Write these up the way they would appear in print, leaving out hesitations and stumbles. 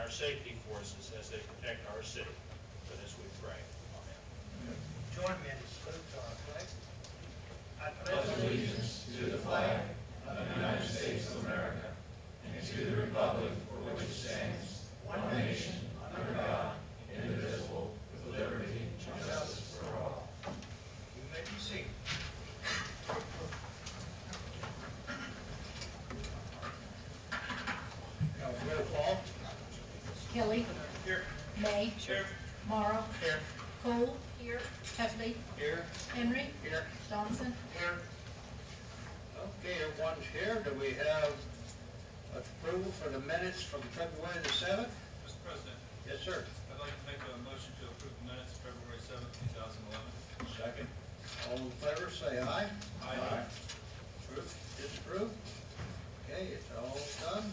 our safety forces as they protect our city. For this we pray. Amen. Join me in the salute to our flag. I pledge allegiance to the flag of the United States of America and to the republic for which it stands, one nation, under God, indivisible, with liberty and justice for all. You may be seated. Roll call. Kelly. Here. May. Here. Morrow. Here. Cole. Here. Heffley. Here. Henry. Here. Johnson. Here. Okay, everyone's here. Do we have approval for the minutes from February the 7th? Mr. President. Yes, sir. I'd like to make a motion to approve the minutes of February 7th, 2011. Second. All in favor, say aye. Aye. Approve, disapprove? Okay, it's all done.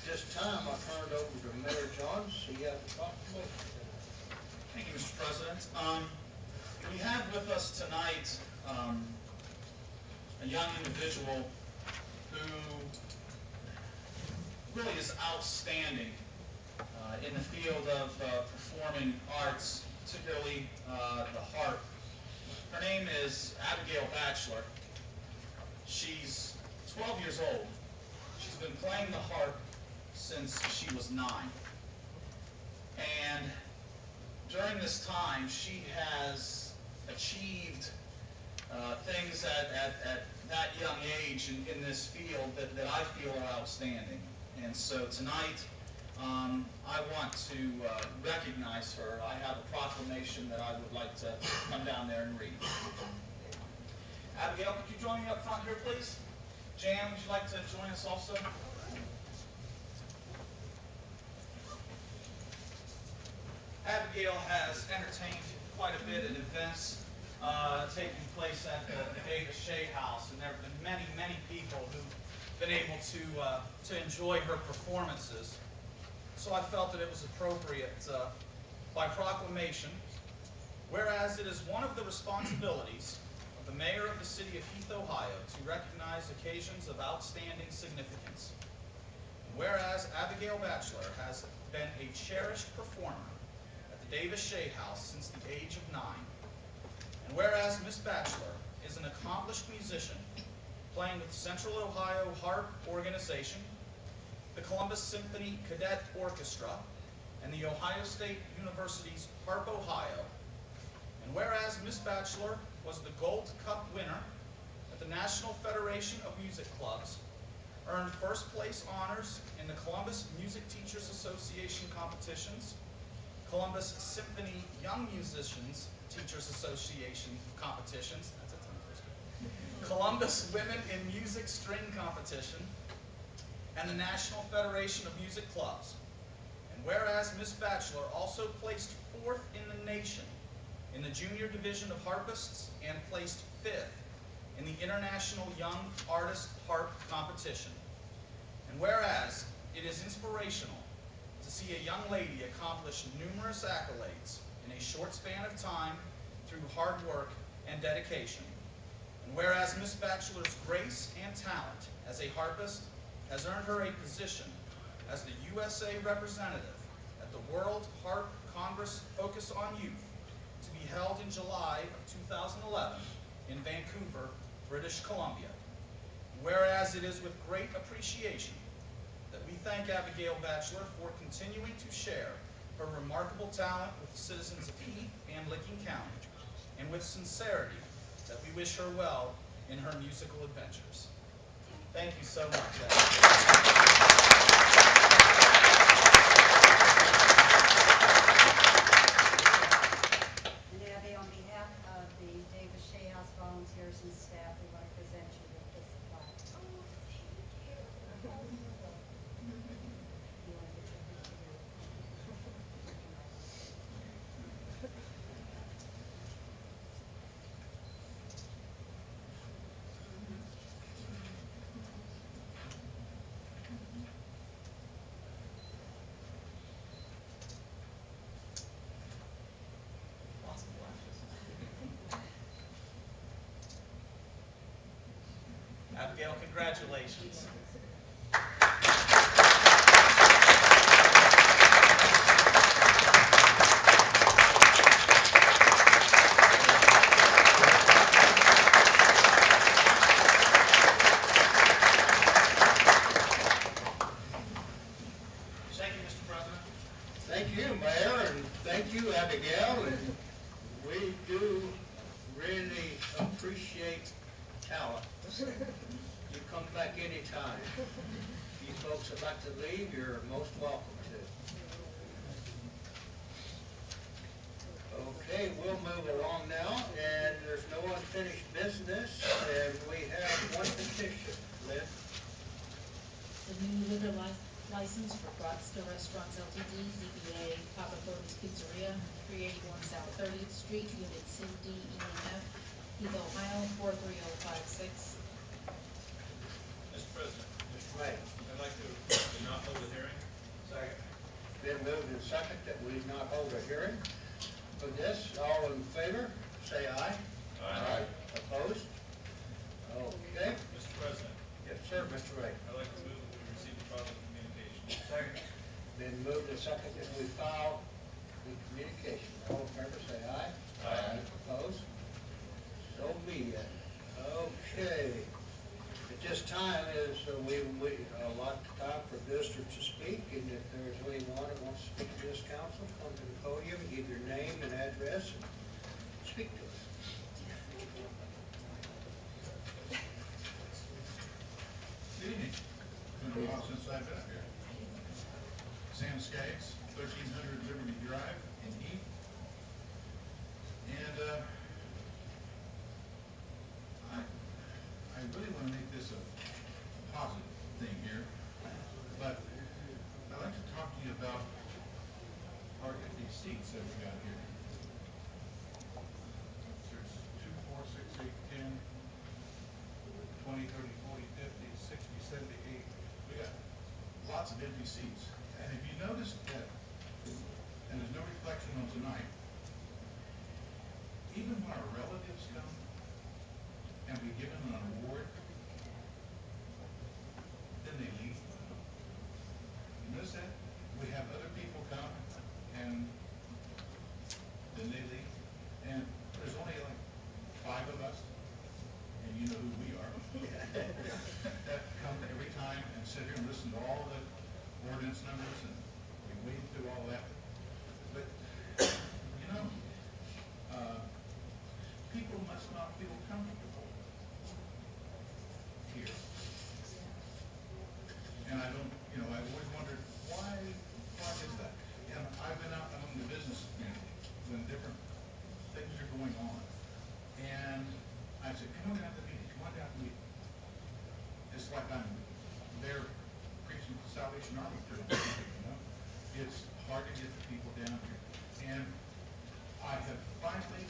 This time I'll turn it over to Mayor Johns. He has a proclamation tonight. Thank you, Mr. President. We have with us tonight a young individual who really is outstanding in the field of performing arts, particularly the harp. Her name is Abigail Batchelor. She's 12 years old. She's been playing the harp since she was 9. And during this time, she has achieved things at that young age in this field that I feel are outstanding. And so tonight, I want to recognize her. I have a proclamation that I would like to come down there and read. Abigail, could you join me up front here, please? Jan, would you like to join us also? Abigail has entertained quite a bit at events taking place at the Davis Shea House, and there have been many, many people who've been able to enjoy her performances. So I felt that it was appropriate by proclamation, whereas it is one of the responsibilities of the mayor of the city of Heath, Ohio, to recognize occasions of outstanding significance. And whereas Abigail Batchelor has been a cherished performer at the Davis Shea House since the age of 9, and whereas Miss Batchelor is an accomplished musician playing with Central Ohio Harp Organization, the Columbus Symphony Cadet Orchestra, and the Ohio State University's Harp Ohio, and whereas Miss Batchelor was the Gold Cup winner at the National Federation of Music Clubs, earned first place honors in the Columbus Music Teachers Association competitions, Columbus Symphony Young Musicians Teachers Association competitions, that's a tongue twister, Columbus Women in Music String Competition, and the National Federation of Music Clubs. And whereas Miss Batchelor also placed 4th in the nation in the junior division of harpists and placed 5th in the International Young Artist Harp Competition. And whereas it is inspirational to see a young lady accomplish numerous accolades in a short span of time through hard work and dedication. And whereas Miss Batchelor's grace and talent as a harpist has earned her a position as the USA representative at the World Harp Congress Focus on Youth, to be held in July of 2011 in Vancouver, British Columbia. Whereas it is with great appreciation that we thank Abigail Batchelor for continuing to share her remarkable talent with the citizens of Heath and Licking County, and with sincerity that we wish her well in her musical adventures. Thank you so much, Abigail. And Abby, on behalf of the Davis Shea House volunteers and staff, we want to present you with this plaque. Oh, thank you. You want to get your picture here? Lots of flashes. Abigail, congratulations. President. Thank you, Mayor, and thank you, Abigail, and we do really appreciate talent. You come back anytime. You folks that like to leave, you're most welcome to. Okay, we'll move along now, and there's no unfinished business, and we have one petition. Lynn? The new liquor license for Broadster Restaurants Ltd., DBA Papa Tony's Pizzeria, 381 South 30th Street, Unit CD, ENF, Heath, Ohio, 43056. Mr. President, Mr. Ray? I'd like to approve and not hold a hearing. Second. Been moved and second that we not hold a hearing for this. All in favor, say aye. Aye. Opposed? Okay. Mr. President, Yes, sir, Mr. Ray. I'd like to move that we receive the following communication. Second. Been moved and second that we file the communication. All in favor, say aye. Aye. Opposed? So be it. Okay. At this time is, we allot the time for visitors to speak, and if there's anyone that wants to speak to this council, come to the podium, give your name and address, and speak to us. Good evening. It's been a while since I've been up here. Sam Skaggs, 1300 Liberty Drive in Heath. And I really want to make this a positive thing here, but I'd like to talk to you about our empty seats that we got here. There's 2, 4, 6, 8, 10, 20, 30, 40, 50, 60, 70, 80. We got lots of empty seats. And if you notice that, and there's no reflection on tonight, even when our relatives come and we give them an award, then they leave. You notice that? We have other people come and then they leave. And there's only like 5 of us, and you know who we are, that come every time and sit here and listen to all the ordinance numbers, and we wade through all that. But, you know, people must not feel comfortable here. And I don't, you know, I've always wondered, why is that? And I've been out among the business community when different things are going on. And I said, come on down to the meeting, come on down to the meeting. It's like I'm there preaching the Salvation Army to them, you know? It's hard to get the people down here. And I have finally,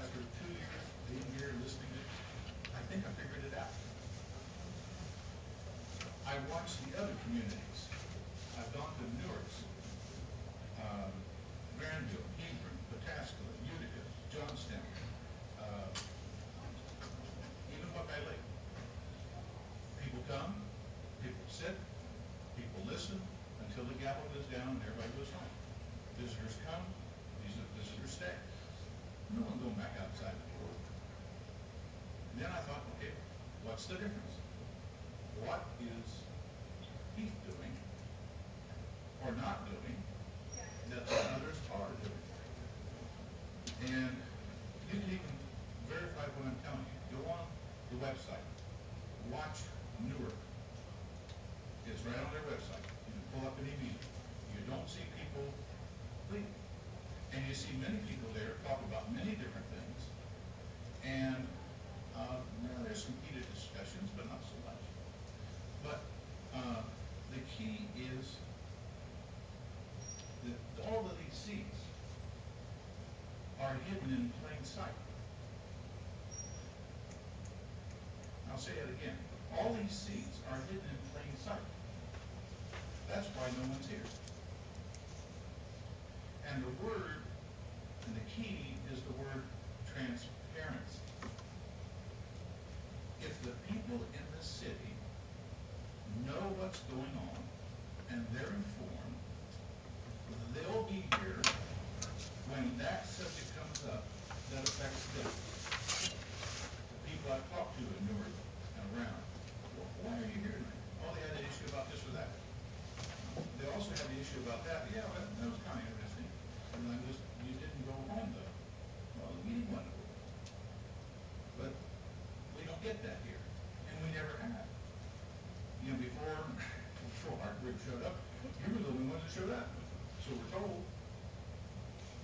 after 2 years being here listening to it, I think I figured it out. I watched the other communities. I've gone to Newark's, Granville, Hebron, Pataskala, Utica, Johnstown, even Buckeye Lake. People come, people sit, people listen until the gavel goes down and everybody goes home. Visitors come, visitors stay. No one going back outside the door. And then I thought, okay, what's the difference? What is Heath doing or not doing that the others are doing? And you can even verify what I'm telling you. Go on the website. Watch Newark. It's right on their website. You can pull up any meeting. You don't see people leaving. And you see many people there talk about many different things. And well, there's some heated discussions, but not so much. But the key is that all of these seats are hidden in plain sight. I'll say it again. All these seats are hidden in plain sight. That's why no one's here. And the word, and the key is the word transparency. If the people in the city know what's going on and they're informed, they'll be here when that subject comes up that affects them. The people I've talked to in Newark and around, why are you here tonight? Oh, they had an issue about this or that. They also had the issue about that, yeah, that was kind of interesting. And I just, you didn't go home though. Well, the meeting went over. But we don't get that here, and we never have. You know, before our group showed up, you were the only one that showed up, so we're told.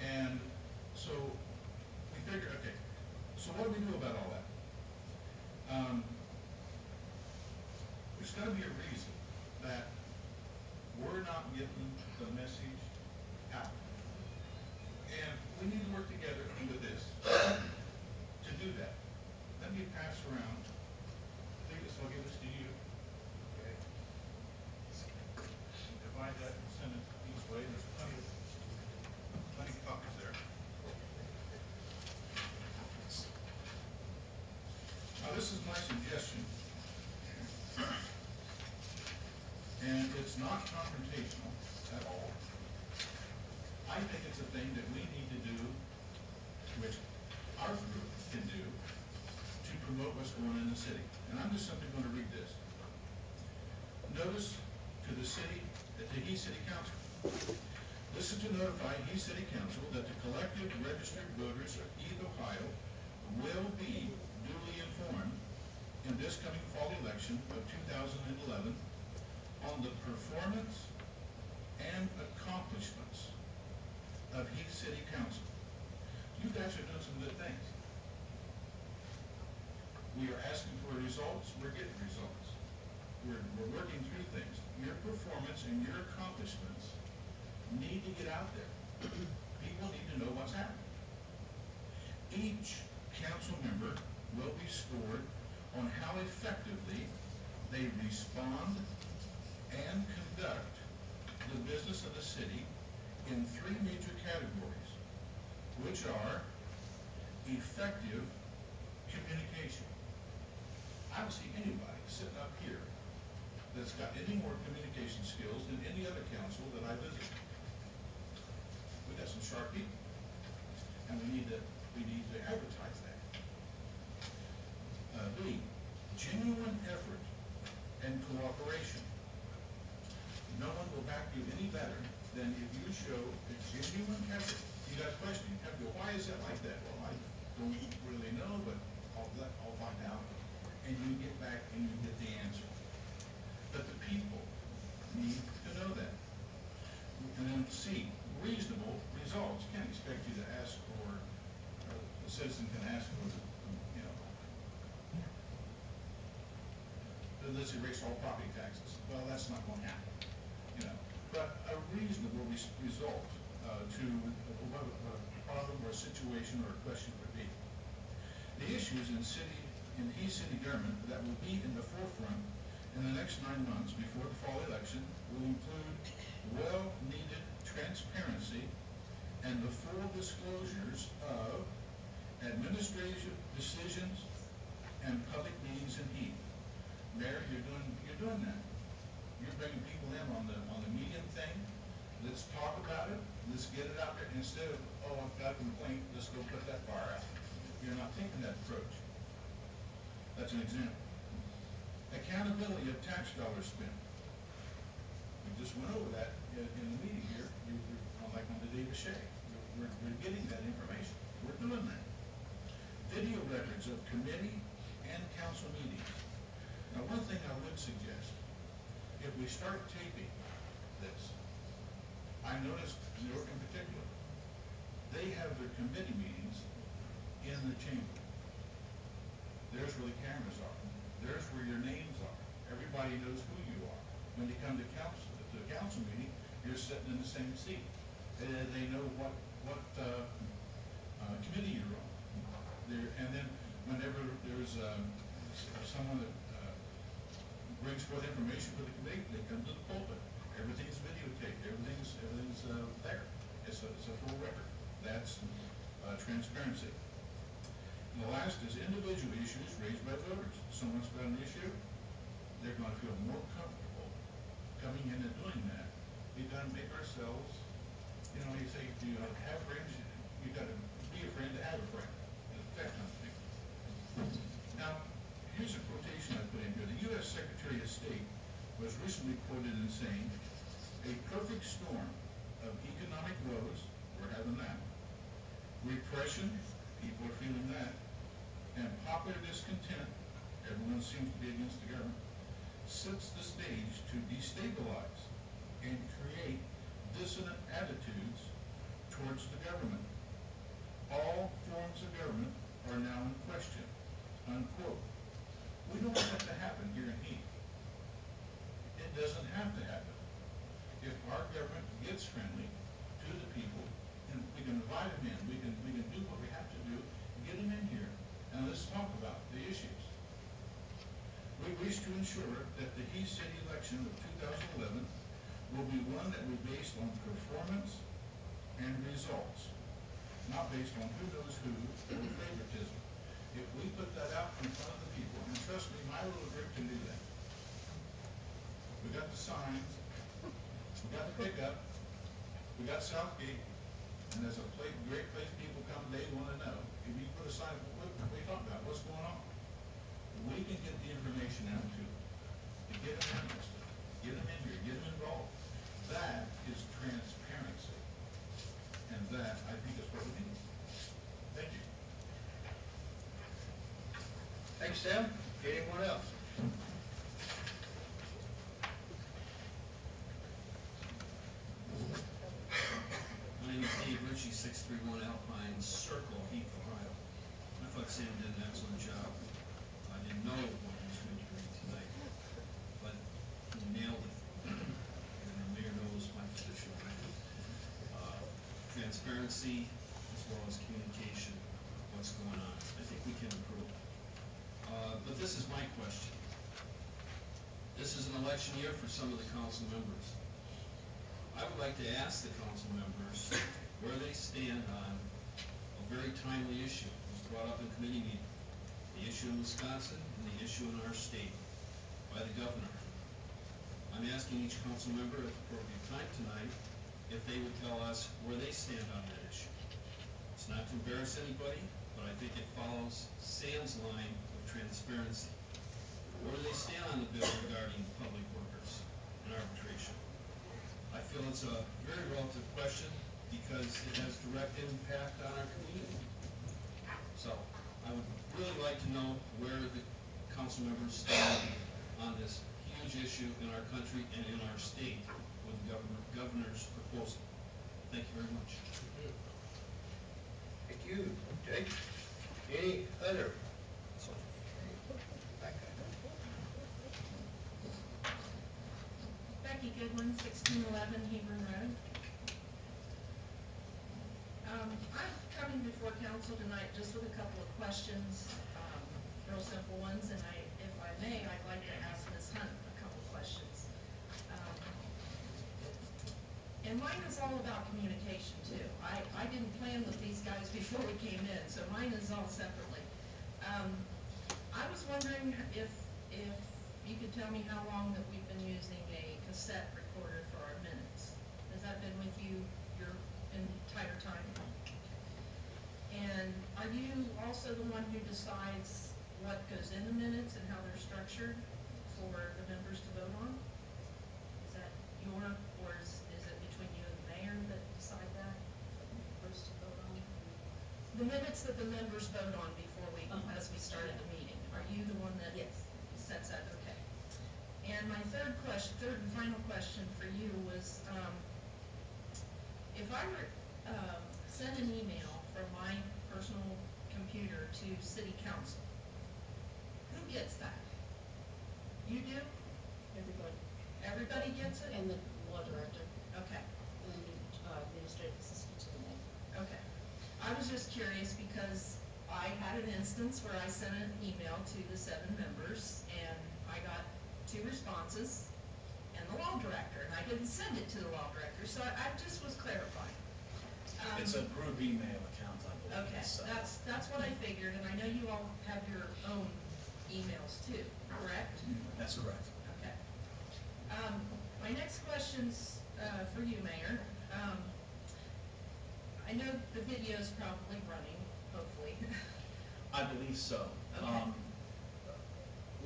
And so we figured, okay, so what do we do about all that? There's got to be a reason that we're not getting the message out. And we need to work together with this to do that. Let me pass around. Please, I'll give this to you. Okay. Divide that and send it each way. There's plenty of copies there. Now, this is my suggestion. And it's not confrontational at all. I think it's a thing that we need to do, which our group can do, to promote what's going on in the city. And I'm just simply going to read this. Notice to the He City Council. This is to notify He City Council that the collective registered voters of Heath, Ohio will be duly informed in this coming fall election of 2011 on the performance and accomplishments of Heath City Council. You guys are doing some good things. We are asking for results, we're getting results. We're working through things. Your performance and your accomplishments need to get out there. People need to know what's happening. Each council member will be scored on how effectively they respond and conduct the business of the city in 3 major categories, which are effective communication. I don't see anybody sitting up here that's got any more communication skills than any other council that I visit. We've got some sharp people, and we need to advertise that. B, genuine effort and cooperation. No one will back you any better than if you show a genuine effort. You got a question, why is that like that? Well, I don't really know, but I'll find out. And you get back and you get the answer. But the people need to know that. And then C, reasonable results. Can't expect you to ask for, a citizen can ask for, let's erase all property taxes. Well, that's not going to happen. But a reasonable result to what a problem or a situation or a question would be. The issues in Heath City government that will be in the forefront in the next 9 months before the fall election will include well-needed transparency and the full disclosures of administrative decisions and public meetings in Heath. Mayor, you're doing that. You're bringing people in on the medium thing. Let's talk about it. Let's get it out there instead of, oh, I've got a complaint, let's go put that fire out. You're not taking that approach. That's an example. Accountability of tax dollars spent. We just went over that in the meeting here. Like on the Davis Shea. We're getting that information. We're doing that. Video records of committee and council meetings. Now, one thing I would suggest, if we start taping this, I noticed Newark in particular, they have their committee meetings in the chamber. There's where the cameras are. There's where your names are. Everybody knows who you are. When you come to the council meeting, you're sitting in the same seat. They know what committee you're on. And then whenever there's someone that brings forth information for the committee, they come to the pulpit. Everything's videotaped. Everything's there. It's a full record. That's transparency. And the last is individual issues raised by voters. Someone's got an issue, they're going to feel more comfortable coming in and doing that. We've got to make ourselves, you say, do you have friends? You've got to be a friend to have a friend. That kind of thing. Now, here's a quotation I put in here. The U.S. Secretary of State was recently quoted in saying, a perfect storm of economic woes, we're having that, repression, people are feeling that, and popular discontent, everyone seems to be against the government, sets the stage to destabilize and create dissonant attitudes towards the government. All forms of government are now in question, unquote. We don't want that to happen here in Heath. It doesn't have to happen. If our government gets friendly to the people, and we can invite them in, we can do what we have to do, get them in here, and let's talk about the issues. We wish to ensure that the Heath City election of 2011 will be one that will be based on performance and results, not based on who knows who or favoritism. If we put that out in front of the people, and trust me, my little group can do that. We got the signs, we got the pickup, we got Southgate, and as a great place people come, they want to know. If you put a sign, what are we talking about? What's going on? We can get the information out to them, to get them interested, get them in here, get them involved. That is transparency, and that, I think, is what we need. Thank you. Thanks, Tim. Anyone else? My name is Dave Ritchie, 631 Alpine Circle, Heath, Ohio. I thought Sam did an excellent job. I didn't know what he was going to bring tonight, but he nailed it. And the mayor knows my position on it. Transparency as well as communication of what's going on. I think we can improve. But this is my question. This is an election year for some of the council members. I would like to ask the council members where they stand on a very timely issue. It was brought up in committee meeting. The issue in Wisconsin and the issue in our state by the governor. I'm asking each council member at the appropriate time tonight if they would tell us where they stand on that issue. It's not to embarrass anybody, but I think it follows Sam's line of transparency. Where do they stand on the bill regarding public workers and arbitration? I feel it's a very relative question because it has direct impact on our community. So I would really like to know where the council members stand on this huge issue in our country and in our state with the governor's proposal. Thank you very much. Thank you, Jake. Any other? Back up. Becky Goodwin, 1611 Hebron Road. I'm coming before council tonight just with a couple of questions, real simple ones, and if I may, I'd like to ask Ms. Hunt a couple questions. And mine is all about communication too. I didn't plan with these guys before we came in, so mine is all separately. I was wondering if you could tell me how long that we've been using a cassette recorder for our minutes. Has that been with you your entire time? And are you also the one who decides what goes in the minutes and how they're structured for the members to vote on? Is that your, or is it between you and the mayor that decide that? First to vote on. The minutes that the members vote on before as we started the meeting. Are you the one that Yes. sets that? Okay. And my third and final question for you was, if I were send an email from my personal computer to city council, who gets that? You do? Everybody. Everybody gets it? And the law director, Okay. and the administrative assistant to the mayor. Okay. I was just curious because I had an instance where I sent an email to the 7 members and I got 2 responses and the law director, and I didn't send it to the law director, so I just was clarifying. It's a group email account, I believe. Okay, So. that's what I figured, and I know you all have your own emails too, correct? That's correct. Okay. My next question's for you, Mayor. I know the video's probably running, hopefully. I believe so. Okay.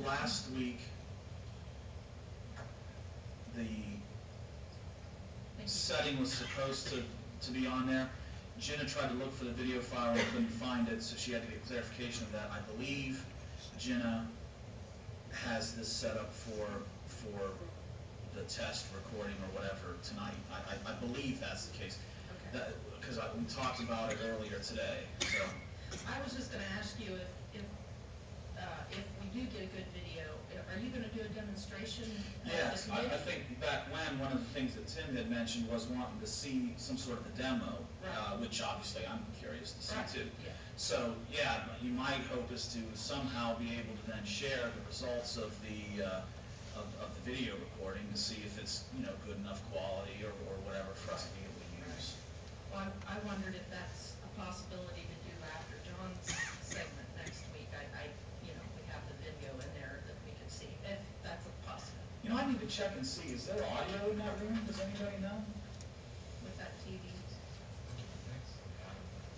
Last week, the setting was supposed to be on there. Jenna tried to look for the video file and couldn't find it, so she had to get clarification of that. I believe Jenna has this set up for the test recording or whatever tonight. I believe that's the case. Okay. Because we talked about it earlier today, so. I was just gonna ask you if we do get a good video, are you gonna do a demonstration? Yes, I think back when, one of the things that Tim had mentioned was wanting to see some sort of a demo, Right. which obviously I'm curious to see Right, too. yeah. So, yeah, my hope is to somehow be able to then share the results of the video recording to see if it's, good enough quality or whatever for us to be able to use. Well, I wondered if that's a possibility to do after John's segment next week. We have the video in there that we could see, if that's a possibility I need to check and see, is there audio in that room? Does anybody know? with that TV.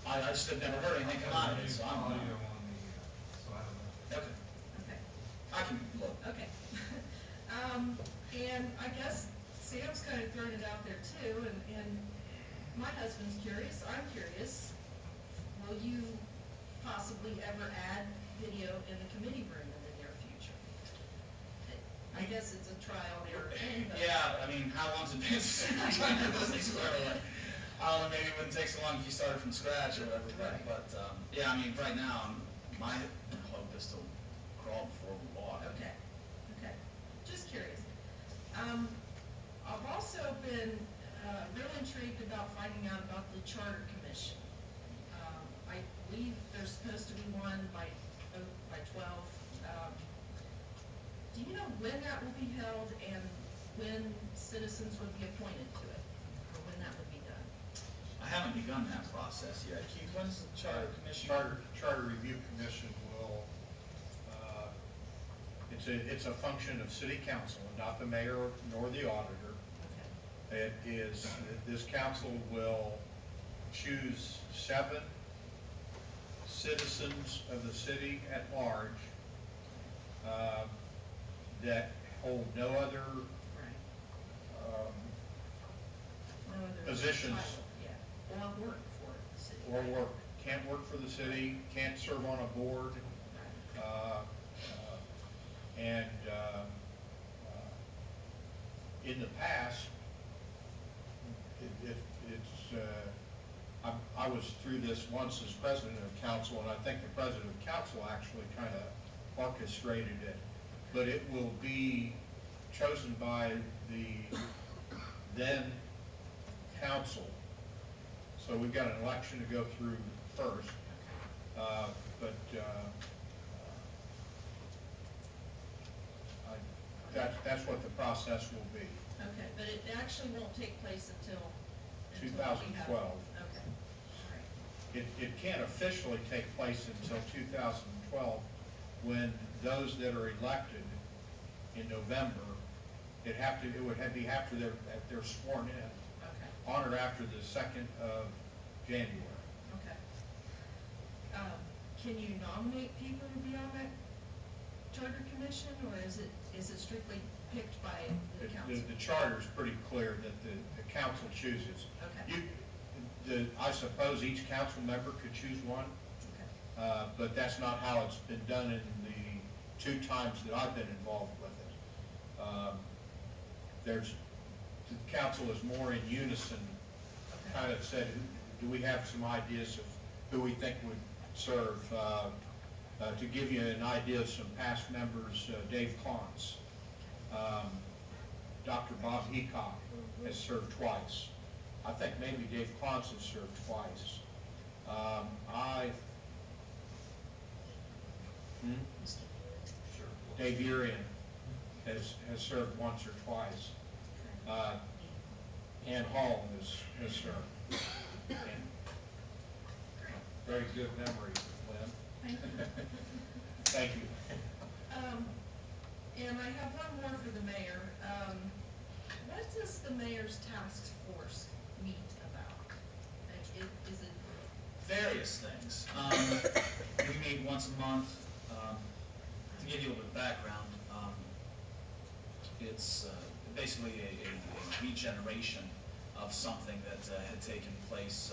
I just have never heard anything come out of it, so I'm. Audio on the, so I don't know. Okay, Okay. I can look. Okay. And I guess Sam's kind of thrown it out there too, and my husband's curious, I'm curious. Will you possibly ever add video in the committee room in the near future? I guess it's a trial and error thing, but. Yeah, I mean, how long's it been since we've done this square away? I don't know, maybe it wouldn't take so long if you started from scratch or whatever, Right. but, yeah, I mean, right now, my hope is to crawl before we walk. Okay, okay, just curious. I've also been real intrigued about finding out about the Charter Commission. I believe there's supposed to be one by 12. Do you know when that will be held and when citizens would be appointed to it, or when that would be done? I haven't begun that process yet. Keith, when's the Charter Commission? Charter Review Commission will, it's a function of city council, not the mayor nor the auditor. Okay. It is, this council will choose 7 citizens of the city at large that hold no other Right. No other positions. title, yeah, or work for the city. Or work, can't work for the city, can't serve on a board. Right. And in the past, I was through this once as president of council, and I think the president of council actually kind of orchestrated it. But it will be chosen by the then council. So we've got an election to go through first. That's what the process will be. Okay, but it actually won't take place until 2012. Okay, all right. It can't officially take place until 2012, when those that are elected in November, it would be after they're sworn in, Okay. on or after the 2nd of January. Okay. Can you nominate people to be on that charter commission, or is it strictly picked by the council? The charter is pretty clear that the council chooses. Okay. I suppose each council member could choose one, Okay. but that's not how it's been done in the 2 times that I've been involved with it. The council is more in unison, Okay. kind of said, do we have some ideas of who we think would serve? To give you an idea of some past members, Dave Klontz, Dr. Bob Heacock has served twice. I think maybe Dave Klontz has served twice. Dave Urian has served once or twice. Ann Hall has served. And very good memory, Lynn. Thank you. Thank you. And I have one more for the mayor. What does the mayor's task force meet about? Is it? Various things. We meet once a month. To give you a little bit of background, it's basically a regeneration of something that had taken place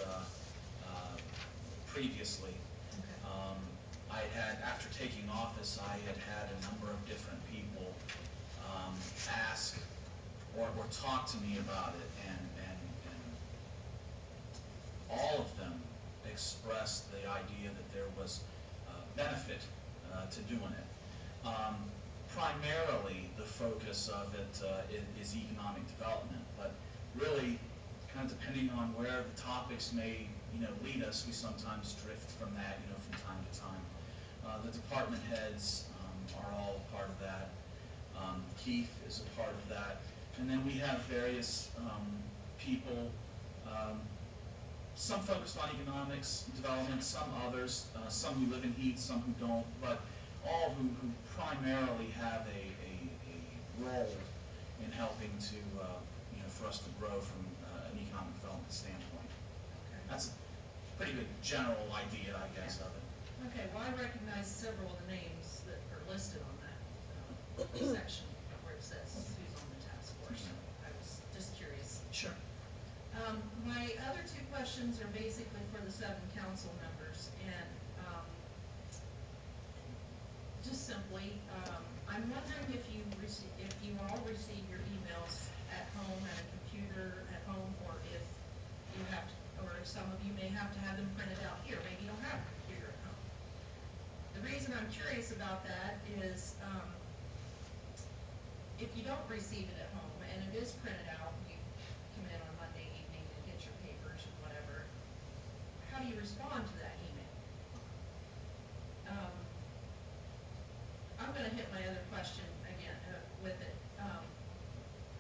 previously. After taking office, I had had a number of different people ask or talk to me about it, and all of them expressed the idea that there was benefit to doing it. Primarily, the focus of it is economic development, but really, kind of depending on where the topics may, lead us, we sometimes drift from that, from time to time. The department heads are all a part of that. Keith is a part of that, and then we have various people. Some focused on economics development, some others, some who live in Heath, some who don't, but all who primarily have a role in helping to, for us to grow from an economic development standpoint. Okay. That's a pretty good general idea, I guess, of it. Okay, well, I recognize several of the names that are listed on that section where it says who's on the task force. So I was just curious. Sure. My other two questions are basically for the 7 council members, and just simply, I'm wondering if you all receive your emails at home, at a computer at home, or if you have to, or if some of you may have to have them printed out here. Maybe you don't have a computer at home. The reason I'm curious about that is if you don't receive it at home and it is printed out, you come in on Monday evening and get your papers and whatever, how do you respond to that email? I'm going to hit my other question again with it,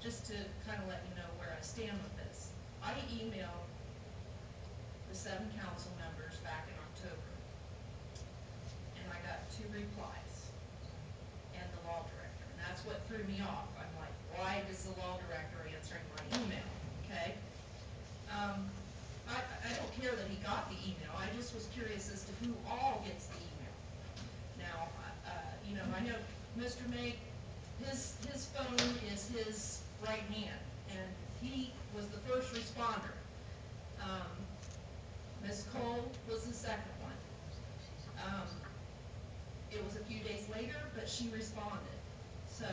just to kind of let you know where I stand with this. I emailed the 7 council members back in October, and I got 2 replies, and the law director, and that's what threw me off. I'm like, why is the law director answering my email? Okay? I don't care that he got the email. I just was curious as to who all gets the email. Now, I know Mr. May, his phone is his right hand, and he was the first responder. Ms. Cole was the second one. It was a few days later, but she responded. So,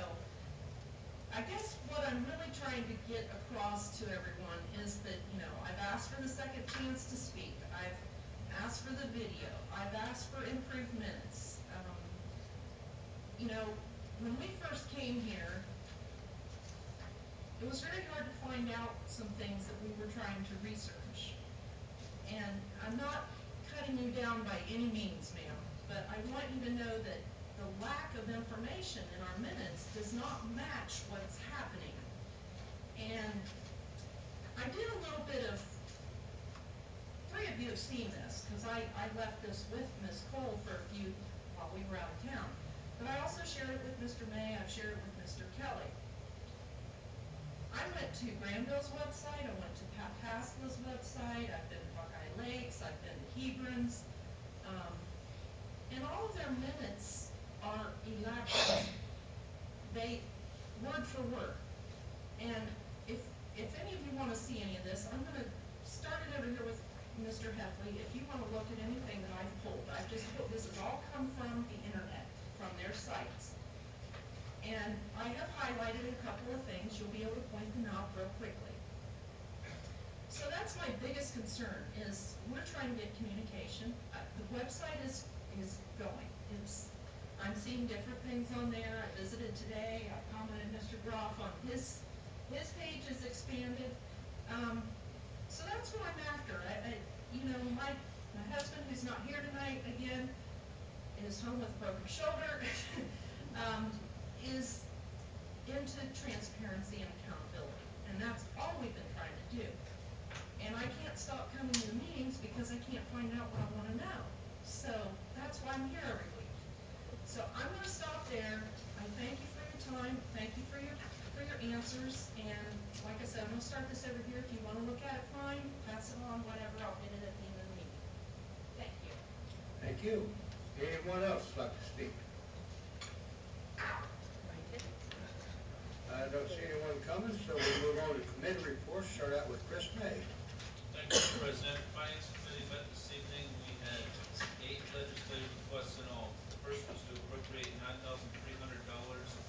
I guess what I'm really trying to get across to everyone is that, I've asked for the second chance to speak. I've asked for the video. I've asked for improved minutes. When we first came here, it was very hard to find out some things that we were trying to research. And I'm not cutting you down by any means, ma'am, but I want you to know that the lack of information in our minutes does not match what's happening. And I did a little bit of, 3 of you have seen this, because I left this with Ms. Cole for a few while we were out of town. But I also shared it with Mr. May, I've shared it with Mr. Kelly. I went to Granville's website, I went to Pat Pasla's website, I've been to Buckeye Lakes, I've been to Hebron's, and all of their minutes are elaborate. They, word for word. And if any of you want to see any of this, I'm going to start it over here with Mr. Heffley. If you want to look at anything that I've pulled, this has all come from the internet, from their sites. And I have highlighted a couple of things. You'll be able to point them out real quickly. So that's my biggest concern, is we're trying to get communication. The website is going. I'm seeing different things on there. I visited today. I commented Mr. Groff on his page is expanded. So that's what I'm after. My husband, who's not here tonight again, is home with a broken shoulder, is into transparency and accountability. And that's all we've been trying to do. And I can't stop coming to the meetings because I can't find out what I want to know. So that's why I'm here every week. So I'm going to stop there. I thank you for your time. Thank you for your answers. And like I said, I'm going to start this over here. If you want to look at it, fine. Pass it on, whatever. I'll hit it at the end of the meeting. Thank you. Thank you. Anyone else like to speak? don't see anyone coming, so we move on to committee reports. Start out with Chris May. Thank you, Mr. President. Finance Committee met this evening. We had 8 legislative requests in all. The first was to appropriate $9,300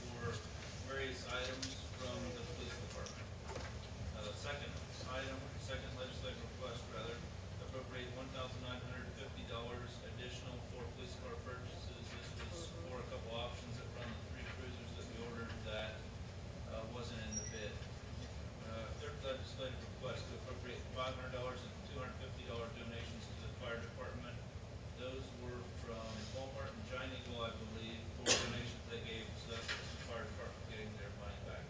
for various items from the police department. Second legislative request appropriate $1,950 additional for police car purchases. This was for a couple options that run the 3 cruisers that we ordered that wasn't in the bid. Third legislative request to appropriate $500 and $250 donations to the fire department. Those were from Walmart and Giant Eagle, I believe, for donations they gave, so that's the fire department getting their money back.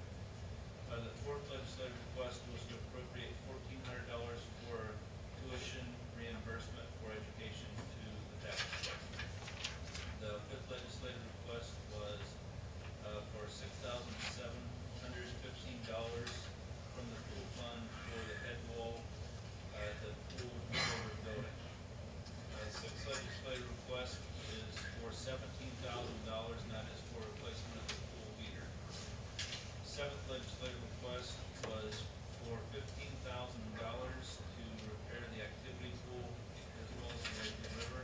The fourth legislative request was to appropriate $1,400 for tuition reimbursement for education to the Taft Department. The fifth legislative request was for $6,715 from the pool fund for the head wall at the pool and shoulder building. Sixth legislative request is for $17,000, and that is for replacement of the pool heater. Seventh legislative request was for $15,000 to repair the activity pool as well as the Lakewood River.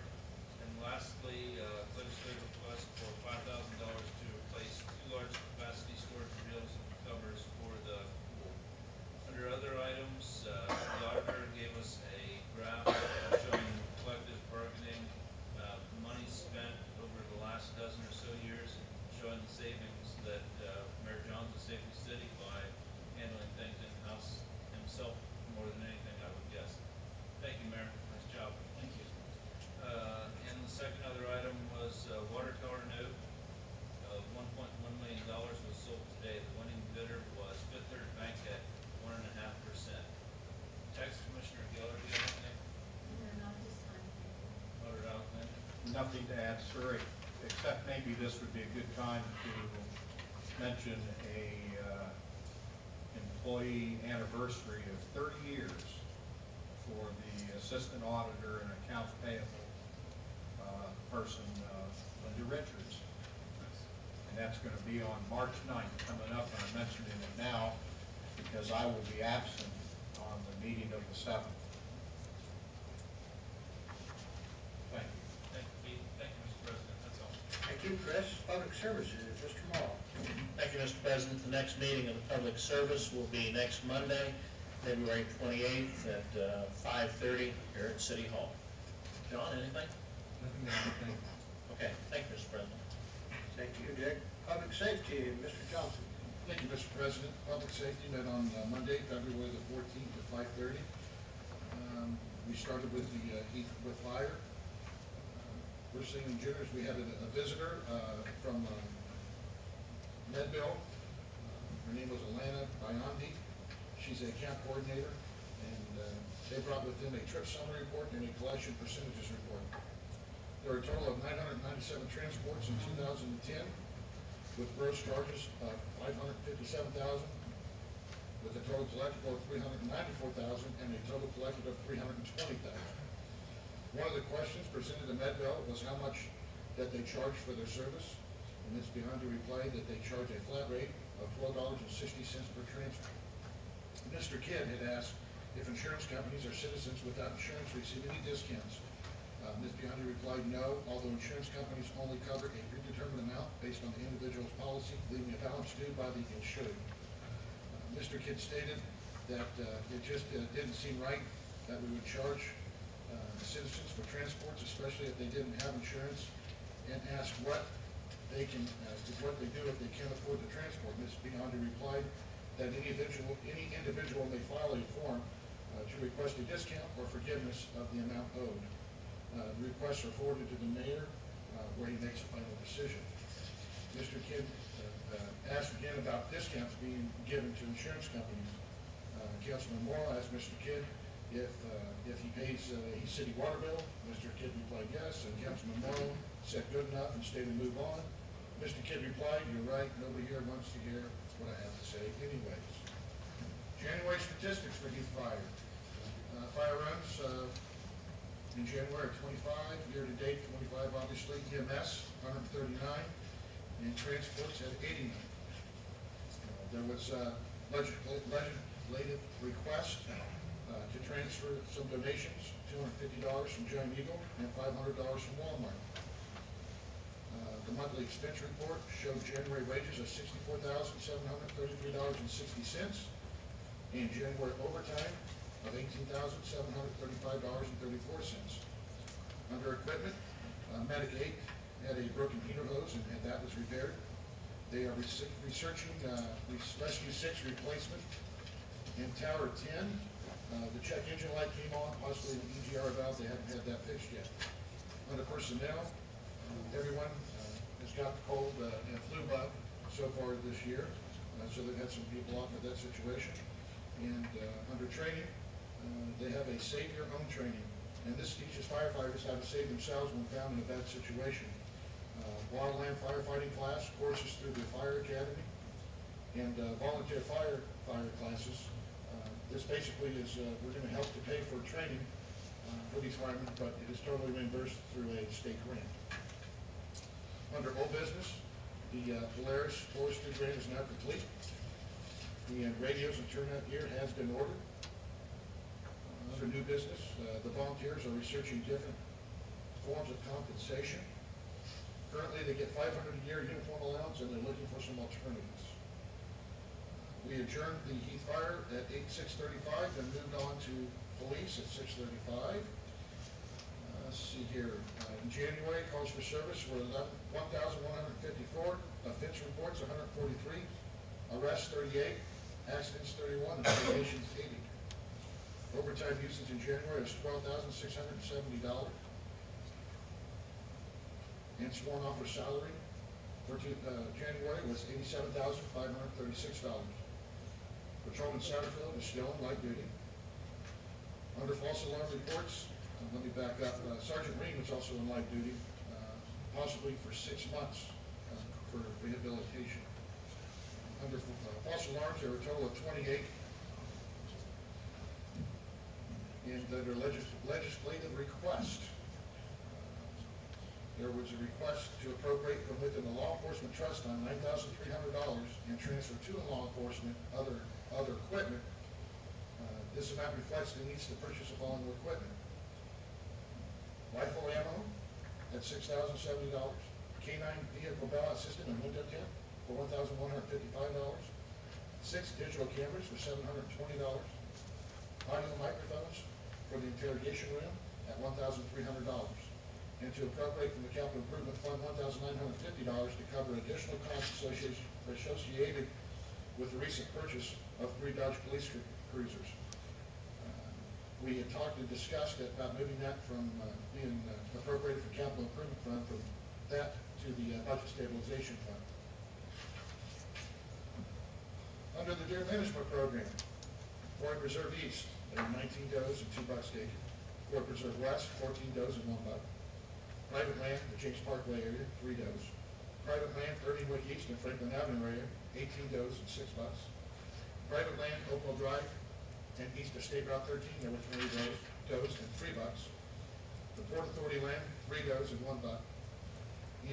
And lastly, legislative request for $5,000 to replace 2 large capacity storage reels and covers for the pool. Under other items, the auditor gave us a graph showing collective bargaining, money spent over the last dozen or so years, and showing the savings that Mayor Johns has saved the city by handling things in-house himself more than anything, I would guess. Thank you, Mayor. Nice job. Thank you. And the second other item was water tower note of $1.1 million was sold today. The winning bidder was Fifth Third Bank at 1.5%. Tax Commissioner Geller, do you have anything? No, not this time, thank you. Auditor Alexander? Nothing to add, sir, except maybe this would be a good time to mention a employee anniversary of 30 years for the assistant auditor and accounts payable person, Linda Richards. And that's going to be on March 9th coming up, and I'm mentioning it now because I will be absent on the meeting of the 7th. Thank you. Thank you, Pete. Thank you, Mr. President. That's all. Thank you, Chris. Public Services, Mr. Morrow. Thank you, Mr. President. The next meeting of the public service will be next Monday, February 28th at 5:30 here at City Hall. John, anything? Nothing to add, thank you. Okay, thank you, Mr. President. Thank you, Dick. Public Safety, Mr. Johnson. Thank you, Mr. President. Public Safety met on Monday, February the 14th at 5:30. We started with with fire. First thing in Juniors, we had a visitor from Medville. Her name was Alana Biondi. She's a camp coordinator, and they brought with them a trip summary report and a collection percentages report. There are a total of 997 transports in 2010, with gross charges of $557,000, with a total collectible of $394,000 and a total collected of $320,000. One of the questions presented to Medville was how much that they charge for their service, and Ms. Biondi replied that they charge a flat rate of $12.60 per transport. Mr. Kidd had asked if insurance companies or citizens without insurance receive any discounts. Ms. Biondi replied no, although insurance companies only cover a predetermined amount based on the individual's policy, leaving a balance due by the insured. Mr. Kidd stated that it just didn't seem right that we would charge citizens for transports, especially if they didn't have insurance, and asked what they do if they can't afford the transport. Ms. Biondi replied that any individual may file a form to request a discount or forgiveness of the amount owed. The requests are forwarded to the mayor, where he makes a final decision. Mr. Kidd asked again about discounts being given to insurance companies. Councilman Morrow asked Mr. Kidd if he pays his city water bill. Mr. Kidd replied yes, and Councilman Morrow said good enough and stated move on. Mr. Kidd replied, you're right, nobody here wants to hear what I have to say anyways. January statistics for Heath Fire. Fire runs in January 25, year-to-date 25 obviously, EMS 139, and transports at 89. There was a legislative request to transfer some donations, $250 from Giant Eagle and $500 from Walmart. The monthly expense report showed January wages of $64,733.60 and January overtime of $18,735.34. Under equipment, Medic 8 had a broken heater hose and that was repaired. They are researching Rescue 6 replacement. In Tower 10, the check engine light came on, possibly an EGR valve. They haven't had that fixed yet. Under personnel, everyone has got the cold and flu bug so far this year, so they've had some people off of that situation. And under training, they have a Save Your Own training, and this teaches firefighters how to save themselves when found in a bad situation. Wildland firefighting class, courses through the Fire Academy, and volunteer firefighter classes. This basically is, we're going to help to pay for training for these firemen, but it is totally reimbursed through a state grant. Under old business, the Polaris forestry grant is now complete. The radios and turnout gear has been ordered. Under new business, the volunteers are researching different forms of compensation. Currently, they get $500 a year uniform allowance, and they're looking for some alternatives. We adjourned the Heath Fire at 6:35 and moved on to police at 6:35. Let's see here. In January, calls for service were 1,154, offense reports 143, arrests 38, accidents 31, and terminations 80. Overtime usage in January was $12,670. And sworn officer salary for January was $87,536. Patrolman Satterfield is still in light duty. Under false alarm reports, let me back up. Sergeant Green was also in light duty, possibly for 6 months for rehabilitation. Under false alarms, there were a total of 28. And under legislative request, there was a request to appropriate from within the law enforcement trust fund $9,300 and transfer to law enforcement other equipment. This amount reflects the needs to purchase the following equipment: rifle ammo at $6,070, K9 vehicle bailout system and window tint for $1,155, 6 digital cameras for $720, audio microphones for the interrogation room at $1,300, and to appropriate from the capital improvement fund $1,950 to cover additional costs associated with the recent purchase of 3 Dodge police cruisers. We had talked and discussed about moving that from being appropriated for capital improvement fund from that to the budget stabilization fund. Under the deer management program, Ford Reserve East, there are 19 does and 2 bucks taken. Ford Reserve West, 14 does and 1 buck. Private land, the James Parkway area, 3 does. Private land, Irvingwick East and Franklin Avenue area, 18 does and 6 bucks. Private land, Oakville Drive and east of State Route 13, there were 20 does and 3 bucks. The Port Authority land, 3 does and 1 buck.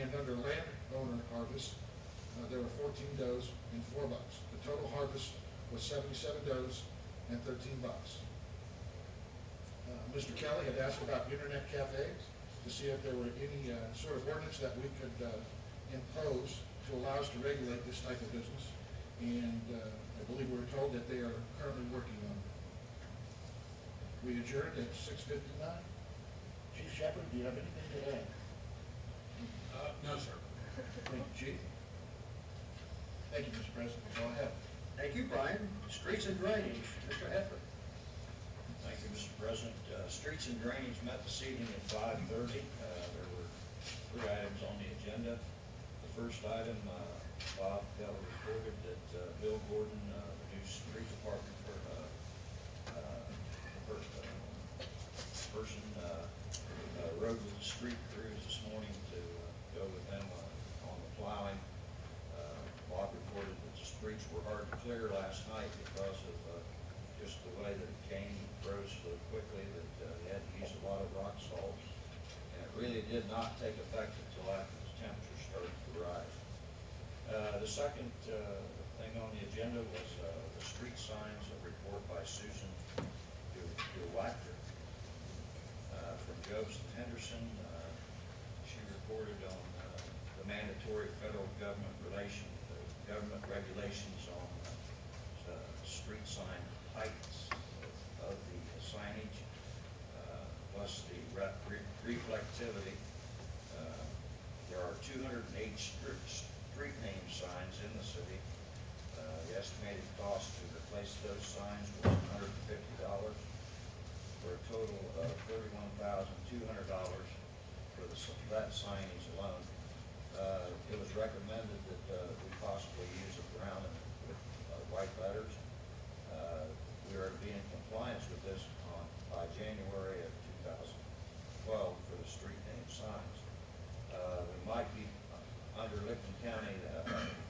And under landowner harvest, there were 14 does and 4 bucks. The total harvest was 77 does and 13 bucks. Mr. Kelly had asked about internet cafes to see if there were any sort of ordinance that we could impose to allow us to regulate this type of business. And I believe we were told that they are currently working on it. We adjourned at 6:59. Chief Shepard, do you have anything to add? No, sir. Thank you, Chief. Thank you, Mr. President. That's all I have. Thank you, Brian. Streets and drainage, Mr. Heffer. Thank you, Mr. President. Streets and Drainage met this evening at 5:30. There were 3 items on the agenda. The first item, Bob Kelly reported that Bill Gordon, the new street department person, rode with the street crews this morning to go with them on the plowing. Bob reported that the streets were hard to clear last night because of just the way that it came, froze so quickly that they had to use a lot of rock salt. And it really did not take effect until after the temperature started to rise. The second thing on the agenda was the street signs, a report by Susan DeWacker from Jobst and Henderson. She reported on the mandatory federal government regulations on street sign heights of the signage, plus the reflectivity. There are 208 street name signs in the city. The estimated cost to replace those signs was $150 for a total of $31,200 for that signage alone. It was recommended that we possibly use a brown and with white letters. We are to be in compliance with this by January of 2012 for the street name signs. We might be under Licking County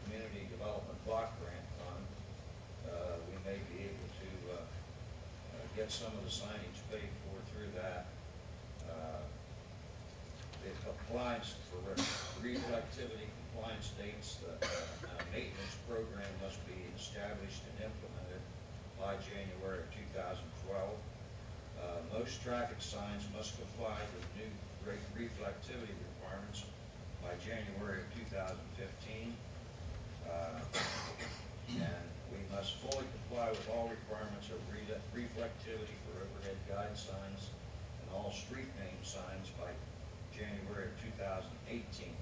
Community Development Block Grant Fund. We may be able to get some of the signage paid for through that. The compliance for reflectivity compliance dates, the maintenance program must be established and implemented by January of 2012. Most traffic signs must comply with new reflectivity requirements by January of 2015. And we must fully comply with all requirements of reflectivity for overhead guide signs and all street name signs by January of 2018.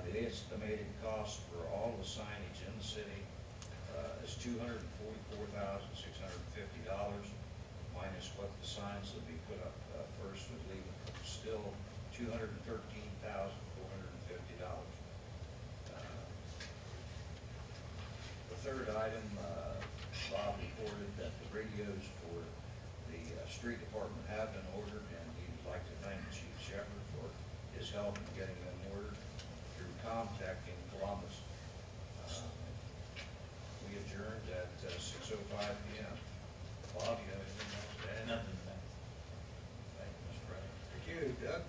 The estimated cost for all the signage in the city is $244,650, minus what the signs that will be put up first would leave still $213,450. The third item, Bob reported that the radios for the street department have been ordered, and he would like to thank Chief Shepard for his help in getting them ordered through Comtech in Columbus. We adjourned at 6:05 p.m. Bob, you have anything else to add? Nothing, thanks. Thank you, Mr. President. Thank you, Doug.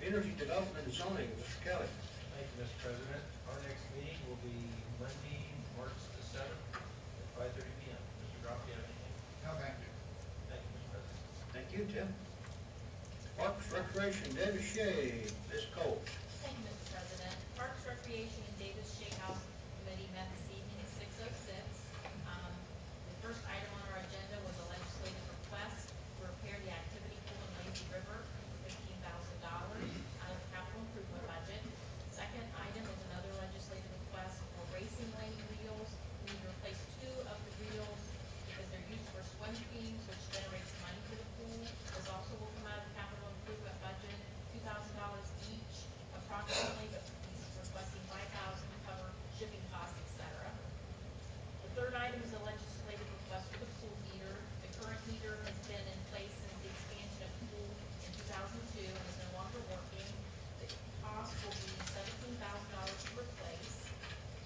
Energy Development and Zoning, Mr. Kelly. Thank you, Mr. President. Our next meeting will be Monday, March the 7th at 5:30 p.m. Mr. Groff, do you have anything? No, thank you. Thank you, Mr. President. Thank you, Tim. Parks, Recreation, Davis Shea, Ms. Cole. Thank you, Mr. President. Parks, Recreation, and Davis Shea House Committee met this evening at 6:06. The first item on our agenda was a legislative request to repair the activity pool in Lazy River for $15,000 out of the capital improvement budget. Second item is another legislative request for racing lane reels. We need to replace 2 of the reels because they're used for swim teams, which generates money for the pool. This also will come out of the capital improvement budget, $2,000 each approximately, but he's requesting $5,000 to cover shipping costs, etc. The third item is a legislative request for the pool heater. The current heater has been in place since the expansion of the pool in 2002 and is no longer working. The cost will be $17,000 to replace.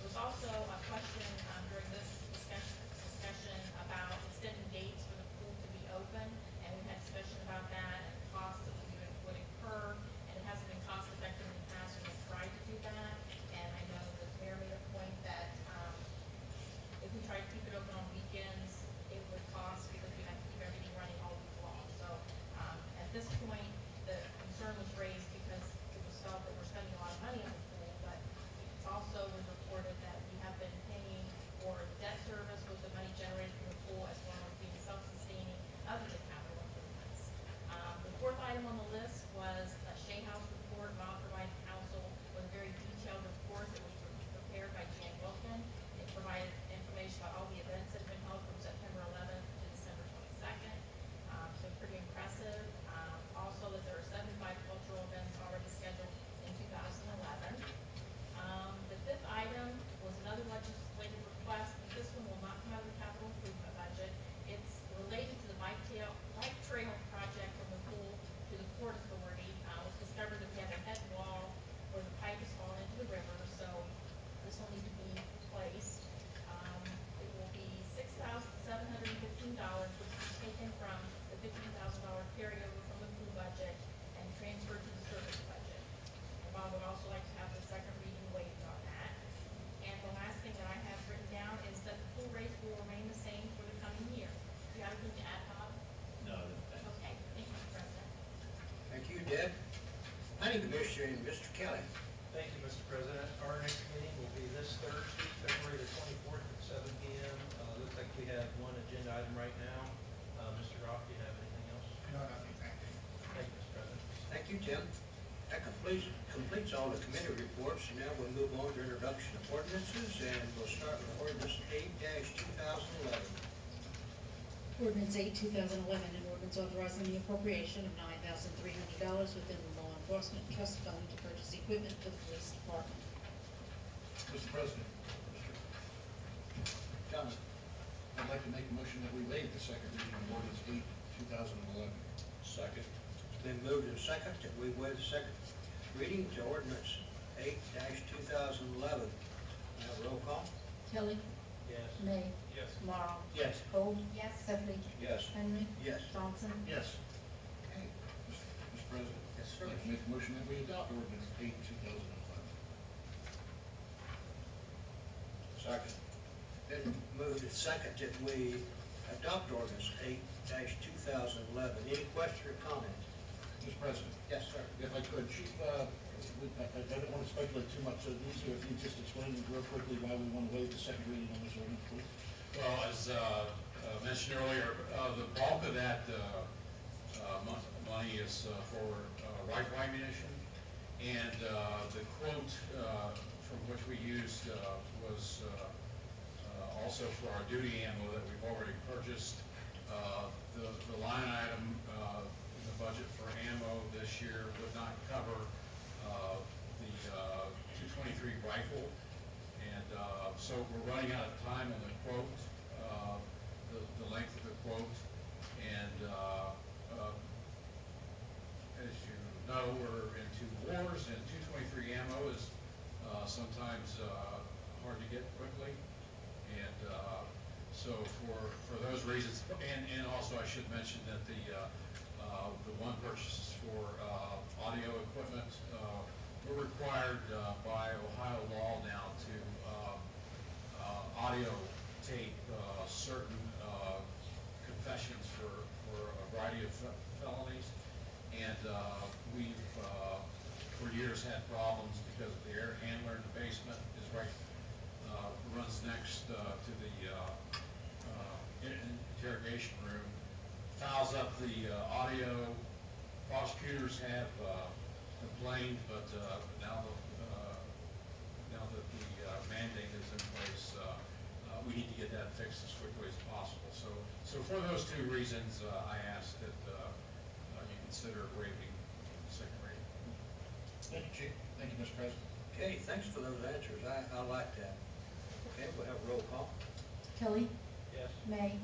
There was also a question during this discussion about extending dates for the pool to be open, and we had discussion about that and the costs that we would incur, and it hasn't been cost effective in the past when we've tried to do that. And I know that the mayor made a point that if we tried to keep it open on weekends, it would cost because we have to keep everything running all week long. So at this point, the concern was raised because it was felt that we're spending a lot of money on the pool, but it also was reported that we have been paying for debt service with the money generated from the pool, as well as being self-sustaining other than capital improvements. The fourth item on the list was a Shea House report. Bob provided council with a very detailed report that was prepared by Jan Wilkin. It provided information about all the events that have been held from September 11th to December 22nd. So pretty impressive. Also that there are 75 cultural events already scheduled in 2011. The fifth item was another legislative request, but this one will not come out of the capital improvement budget. It's related to the bike trail project from the pool to the Port Authority. It was discovered that you, Deb. Planning Commissioner, Mr. Kelly. Thank you, Mr. President. Our next meeting will be this Thursday, February the 24th at 7 PM. Looks like we have one agenda item right now. Mr. Goff, do you have anything else? No, nothing, thank you. Thank you, Mr. President. Thank you, Tim. That completes all the committee reports, and now we'll move on to introduction of ordinances, and we'll start with ordinance 8-2011. Ordinance 8, 2011, an ordinance authorizing the appropriation of $9,300 within the Law Enforcement Trust Fund to purchase equipment for the police department. Mr. President, John, I'd like to make a motion that we waive the second reading of ordinance 8, 2011. Second. it's been moved and second that we waive the second reading to ordinance 8-2011. Now roll call. Kelly. Yes. May. Yes. Tomorrow. Yes. Cole. Yes. Heffley. Yes. Henry. Yes. Johnson. Yes. Okay. Mr. President? Yes, sir. I'd like to make a motion that we adopt ordinance 8, 2011. Second. Been moved and second that we adopt ordinance 8-2011. Any question or comment? Mr. President? Yes, sir. If I could, Chief, I don't want to speculate too much, so easier if you just explain real quickly why we want to waive the second reading on this ordinance, please. Well, as mentioned earlier, the bulk of that money is for rifle ammunition, and the quote from which we used was also for our duty ammo that we've already purchased. The line item in the budget for ammo this year would not cover the 223 rifle, and so we're running out of time on the quote, the length of the quote, and as you know, we're into wars, and 223 ammo is sometimes hard to get quickly, and so for those reasons, and also I should mention that the one purchase for audio equipment, we're required by Ohio law now to audio tape certain confessions for a variety of felonies, and we've for years had problems because the air handler in the basement is right runs next to the interrogation room, fouls up the audio. Prosecutors have complained, but now that the mandate is in place, we need to get that fixed as quickly as possible. So for those two reasons, I ask that you consider waiving the second reading. Thank you, Chief. Thank you, Mr. President. Okay, thanks for those answers. I like that. Okay, we'll have a roll call. Kelly. Yes. May.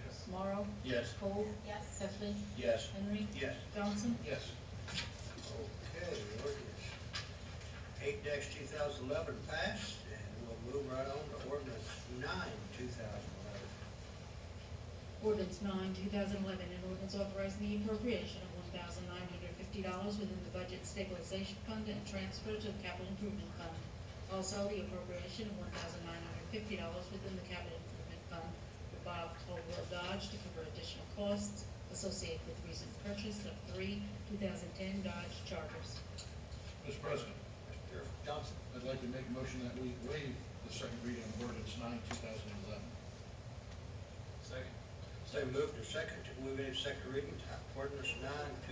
Yes. Tomorrow. Yes. Cole. Yes. Heffley. Yes. Henry. Yes. Johnson. Yes. Okay, ordinance 8-2011 passed, and we'll move right on to ordinance 9-2011. Ordinance 9, 2011, an ordinance authorizing the appropriation of $1,950 within the Budget Stabilization Fund and transfer to the Capital Improvement Fund. Also, the appropriation of $1,950 within the Capital Improvement Fund for Bob Caldwell Dodge to cover additional costs associated with the recent purchase of 3 2010 Dodge Chargers. Mr. President, Mr. Johnson. I'd like to make a motion that we waive the second reading of ordinance 9, 2011. Second. So moved to second, we waive second reading to ordinance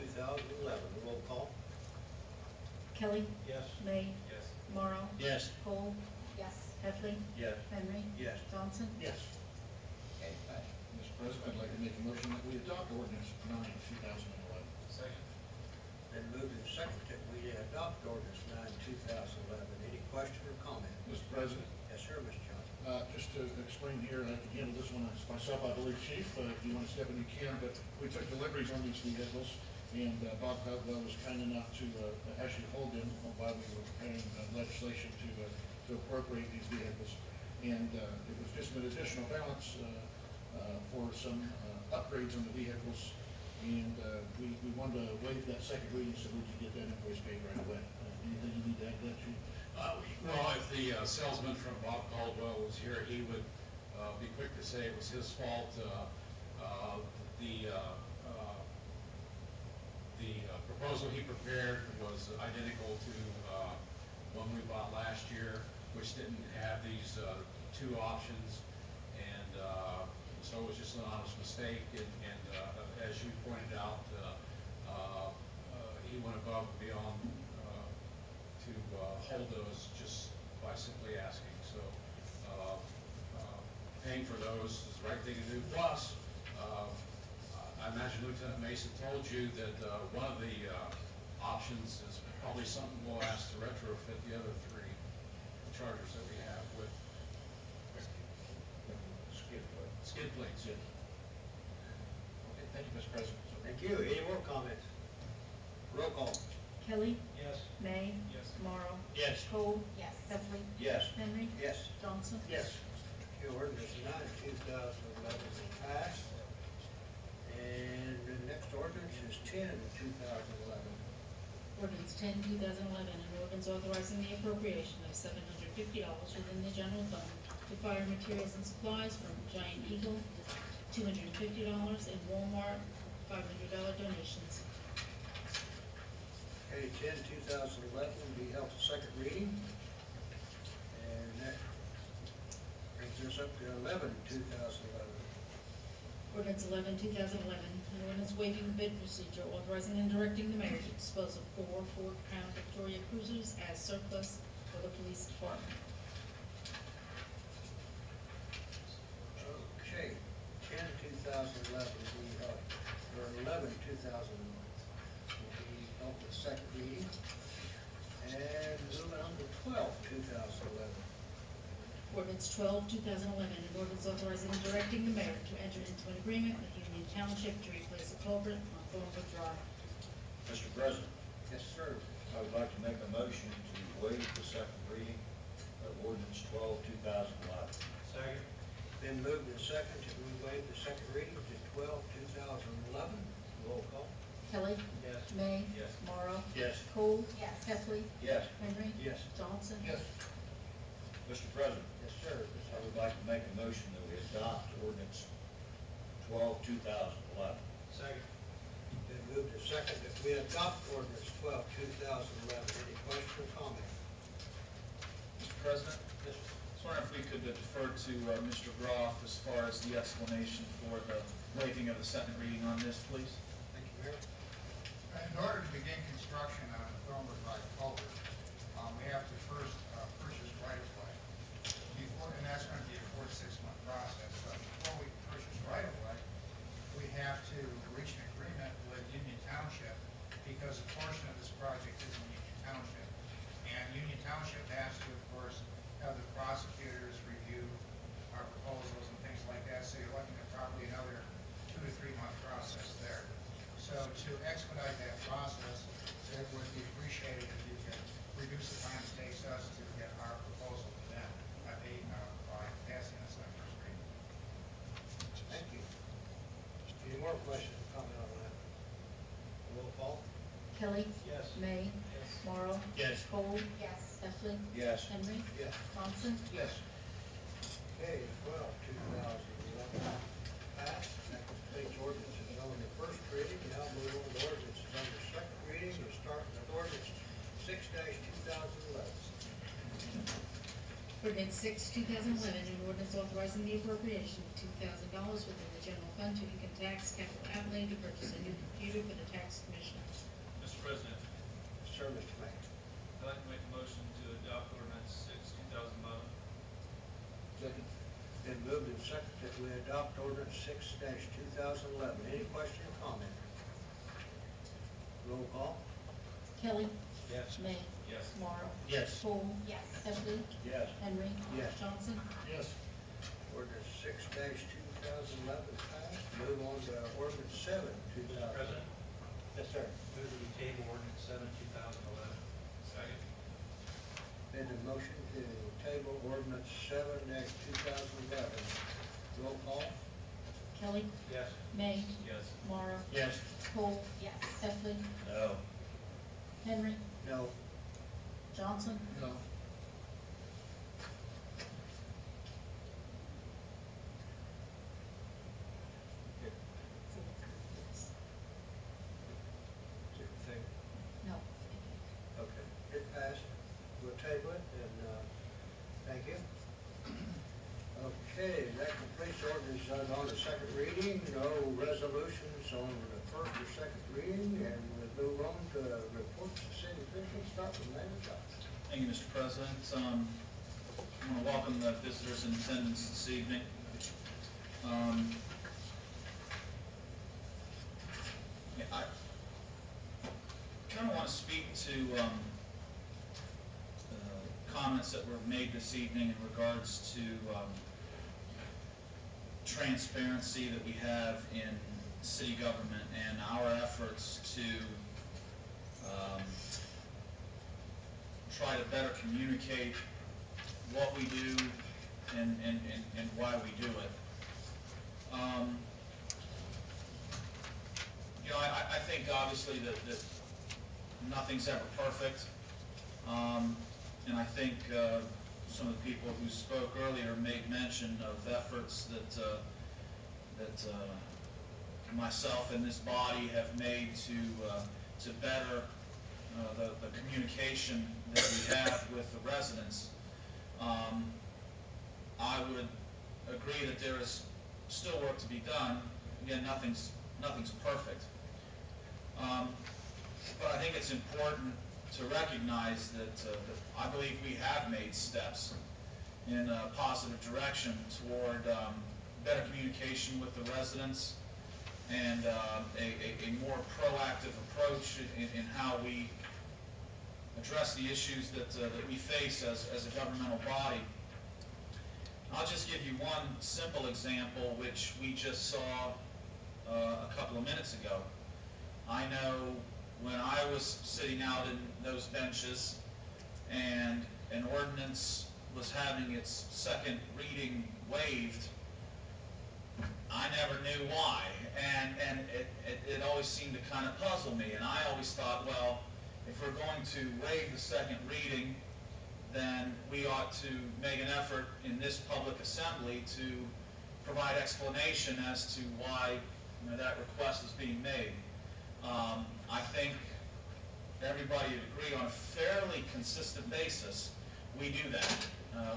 9-2011. Roll call. Kelly. Yes. May. Yes. Tomorrow. Yes. Cole. Yes. Heffley. Yes. Henry. Yes. Johnson. Yes. Okay, passed. Mr. President, I'd like to make a motion that we adopt ordinance 9, 2011. Second. Been moved and second that we adopt ordinance 9-2011. Any question or comment? Mr. President, Yes, sir, Mr. Johnson. just to explain here, and I can handle this one myself, I believe, Chief, if you want to step in, you can, but we took deliveries on these vehicles, and Bob Caldwell was kind enough to actually hold them while we were preparing legislation to appropriate these vehicles. And it was just an additional balance for some upgrades on the vehicles, and we wanted to waive that second reading so we could get that invoice paid right away. Anything you need to add to that, Chief? Well, if the salesman from Bob Caldwell was here, he would be quick to say it was his fault. The proposed proposal he prepared was identical to one we bought last year, which didn't have these two options. And so it was just an honest mistake. And as you pointed out, he went above and beyond to hold those just by simply asking. So paying for those is the right thing to do. Plus, I imagine Lieutenant Mason told you that one of the options is probably something we'll ask to retrofit the other three Chargers that we have with skid plates. Okay, thank you, Mr. President. Thank you. Any more comments? Roll call. Kelly. Yes. May. Yes. Tomorrow. Yes. Cole. Yes. Heffley. Yes. Henry. Yes. Johnson. Yes. Okay, ordinance 9/2011 is passed. And the next ordinance is 10/2011. Ordinance 10/2011, an ordinance authorizing the appropriation of $750 within the general fund to fire materials and supplies from Giant Eagle, $250, and Walmart, $500 donations. Okay, 10/2011 will be held to second reading. And that brings us up to 11/2011. Ordinance 11/2011, an ordinance waiving the bid procedure, authorizing and directing the mayor to dispose of 4 Ford Crown Victoria cruisers as surplus for the police department. Okay, 10/2011 will be held, or 11/2011 will be held to second reading. And moving on to 12/2011. Ordinance 12/2011, an ordinance authorizing and directing the mayor to enter into an agreement with Union Township to replace a culvert on Thornwood Drive. Mr. President, Yes, sir. I would like to make a motion to waive the second reading of ordinance 12/2011. Second. Been moved and second that we waive the second reading to 12/2011. Roll call. Kelly. Yes. May. Yes. Morrow. Yes. Cole. Yes. Heffley. Yes. Henry. Yes. Johnson. Yes. Mr. President, Yes, sir. I would like to make a motion that we adopt ordinance 12/2011. Second. Been moved and second that we adopt ordinance 12/2011. Any question or comment? Mr. President, Yes, sir. I was wondering if we could defer to Mr. Groff as far as the explanation for the waiving of the second reading on this, please. Thank you, Mayor. In order to begin construction on the Thornwood Drive culvert, we have to first purchase right-of-way. And that's going to be a 4 to 6 month process. But before we purchase right-of-way, we have to reach an agreement with Union Township because a portion of this project is in Union Township. And Union Township has to, of course, have the prosecutors review our proposals and things like that. So you're looking at probably another 2 to 3 month process there. So to expedite that process, it would be appreciated if you could reduce the time it takes us to get our proposal to them by passing this on first reading. Thank you. Any more questions or comment on that? Roll call. Kelly. Yes. May. Yes. Morrow. Yes. Cole. Yes. Heffley. Yes. Henry. Yes. Johnson. Yes. Okay, 12/2011 passed. That completes ordinances on the first reading. Now move on to ordinances on the second reading and start with ordinance 6/2011. Ordinance 6/2011, an ordinance authorizing the appropriation of $2,000 within the general fund to income tax capital outlay to purchase a new computer for the tax commission. Mr. President, Yes, sir, Mr. May. I'd like to make a motion to adopt ordinance 6/2011. Second. Been moved and second that we adopt ordinance 6/2011. Any question or comment? Roll call. Kelly. Yes. May. Yes. Morrow. Yes. Cole. Yes. Heffley. Yes. Henry. Yes. Johnson. Yes. Ordinance 6/2011 passed. Move on to ordinance 7/2011. Mr. President, Yes, sir. move that we table ordinance 7/2011. Second. Been a motion to table ordinance 7/2011. Roll call. Kelly. Yes. May. Yes. Morrow. Yes. Cole. Yes. Heffley. No. Henry. No. Johnson. No. Is it in favor? table it, and, thank you. Okay, that completes ordinance on the second reading, no resolutions on the first or second reading, and we'll move on to reports of city officials, start with Mayor Johnson. Thank you, Mr. President. I want to welcome the visitors in attendance this evening. Yeah, I kind of want to speak to comments that were made this evening in regards to transparency that we have in city government and our efforts to try to better communicate what we do and why we do it. I think obviously that nothing's ever perfect. And I think some of the people who spoke earlier made mention of efforts that myself and this body have made to better the communication that we have with the residents. I would agree that there is still work to be done. Again, nothing's perfect. But I think it's important to recognize that I believe we have made steps in a positive direction toward better communication with the residents and a more proactive approach in how we address the issues that we face as a governmental body. I'll just give you one simple example, which we just saw a couple of minutes ago. I know when I was sitting out in those benches and an ordinance was having its second reading waived, I never knew why, and it always seemed to kind of puzzle me, and I always thought, well, if we're going to waive the second reading, then we ought to make an effort in this public assembly to provide explanation as to why that request is being made. I think everybody would agree on a fairly consistent basis we do that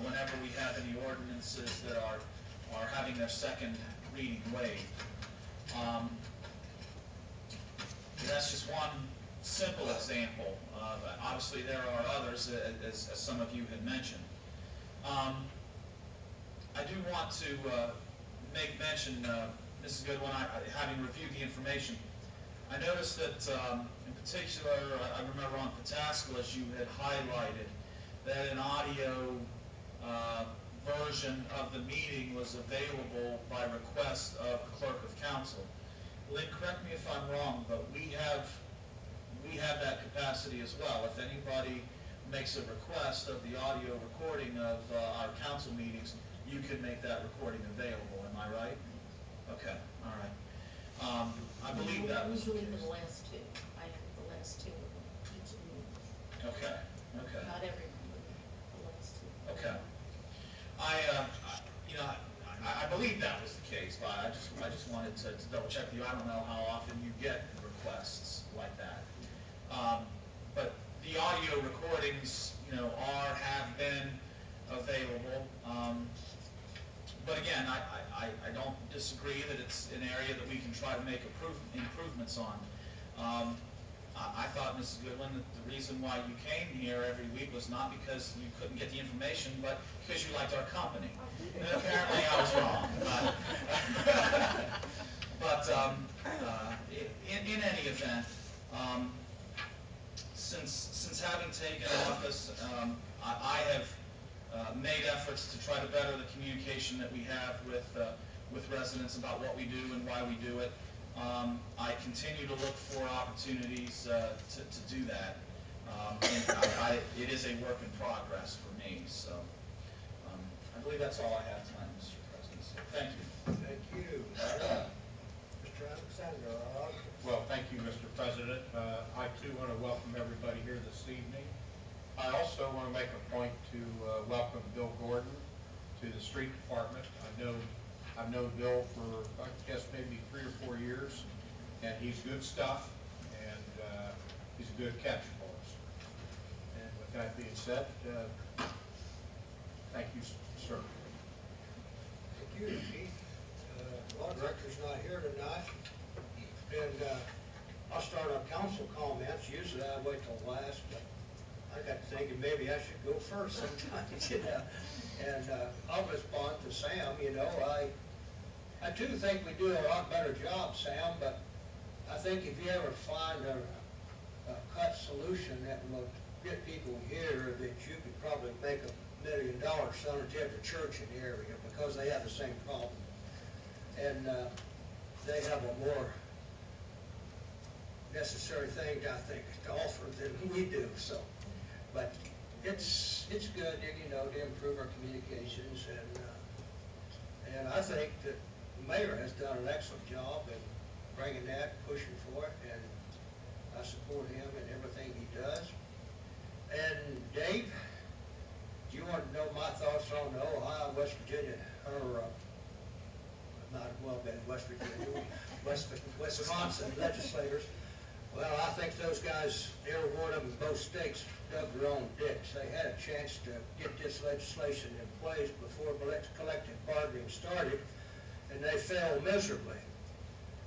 whenever we have any ordinances that are having their second reading waived. That's just one simple example. Obviously there are others, as some of you had mentioned. I do want to make mention, Mrs. Goodwin, having reviewed the information, I noticed that in particular, I remember on Pataskala, you had highlighted that an audio version of the meeting was available by request of the clerk of council. Lynn, correct me if I'm wrong, but we have that capacity as well. If anybody makes a request of the audio recording of our council meetings, you can make that recording available. Am I right? Okay, all right. I believe that was usually for the last two. I have the last two of them, each of the meetings. Okay, okay. Not everyone, but the last two. Okay. I believe that was the case, but I just wanted to double check with you. I don't know how often you get requests like that. But the audio recordings, have been available. But again, I don't disagree that it's an area that we can try to make improvements on. I thought, Mrs. Goodwin, that the reason why you came here every week was not because you couldn't get the information, but because you liked our company. And apparently I was wrong. But in any event, since having taken office, I have made efforts to try to better the communication that we have with residents about what we do and why we do it. I continue to look for opportunities to do that. And it is a work in progress for me. So I believe that's all I have tonight, Mr. President. So thank you. Thank you. Mr. Alexander, our auditor. Well, thank you, Mr. President. I too want to welcome everybody here this evening. I also want to make a point to welcome Bill Gordon to the street department. I've known Bill for, I guess, maybe 3 or 4 years, and he's good stuff, and he's a good catch for us. And with With that being said, thank you, sir. Thank you, Keith. Law director's not here tonight, and I'll start on council comments. Usually I wait till last, but I got thinking maybe I should go first sometimes, you know. And I'll respond to Sam, you know, I too think we do a lot better job, Sam, but I think if you ever find a cut solution that will get people here, that you could probably make $1 million selling to every church in the area because they have the same problem. And they have a more necessary thing, I think, to offer than we do. So, but it's good, you know, to improve our communications, and I think that the mayor has done an excellent job in bringing that, pushing for it, and I support him in everything he does. And Dave, do you want to know my thoughts on the Ohio, West Virginia, or not, well, been West Virginia, Wisconsin legislators? Well, I think those guys, every one of them in both states, dug their own dicks. They had a chance to get this legislation in place before collective bargaining started, and they failed miserably.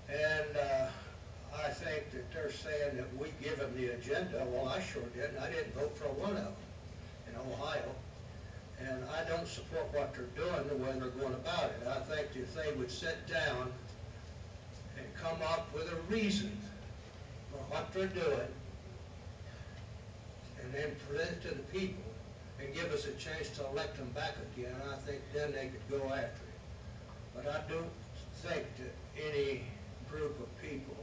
And I think that they're saying that we give them the agenda. Well, I sure didn't. I didn't vote for one of them in Ohio. And I don't support what they're doing, the way they're going about it. I think if they would sit down and come up with a reason for what they're doing, and then present it to the people, and give us a chance to elect them back again, I think then they could go after it. But I don't think that any group of people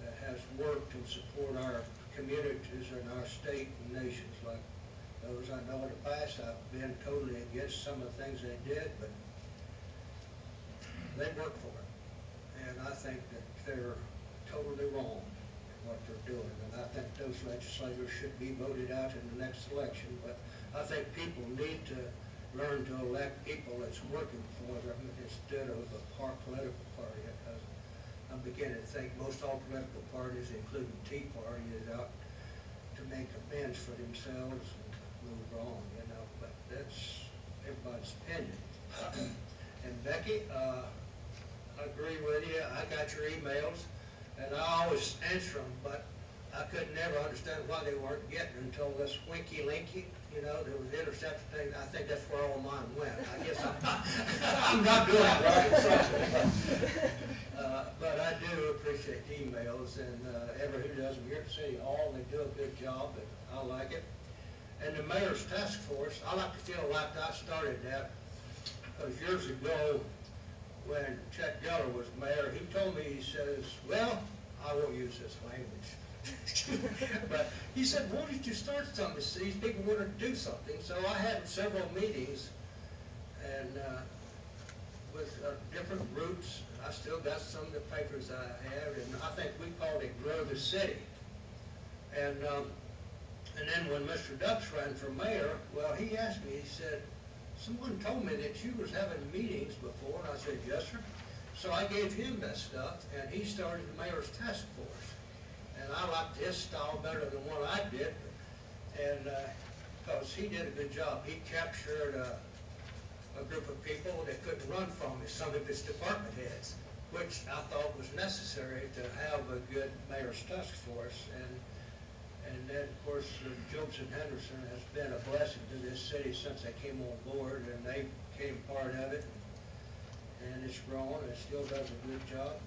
that has worked and support our communities and our state and nations like those I know in the past, I've been totally against some of the things they did, but they worked for it. And I think that they're totally wrong in what they're doing. And I think those legislators should be voted out in the next election. But I think people need to learn to elect people that's working for them instead of a political party. Because I'm beginning to think most all political parties, including Tea Party, is out to make amends for themselves and move on, you know. But that's everybody's opinion. And Becky, I agree with you. I got your emails, and I always answer them, but I could never understand why they weren't getting until this Winky Linky, you know, there was interception thing. I think that's where all mine went. I guess I'm not doing it right or something, but I do appreciate the emails, and everyone who does them here at City Hall, they do a good job, and I like it. And the mayor's task force, I like to feel like I started that, because years ago, when Chet Geller was mayor, he told me, he says, well, I won't use this language, but he said, why don't you start something? These people want to do something. So I had several meetings and with different groups, and I still got some of the papers I had, and I think we called it Grow the City. And then when Mr. Dux ran for mayor, well, he asked me, he said, someone told me that you was having meetings before, and I said, yes, sir. So I gave him that stuff, and he started the mayor's task force. And I liked his style better than what I did, and because he did a good job. He captured a group of people that couldn't run from some of his department heads, which I thought was necessary to have a good mayor's task force. And then, of course, Jobs and Henderson has been a blessing to this city since they came on board, and they became part of it, and it's grown, and it still does a good job.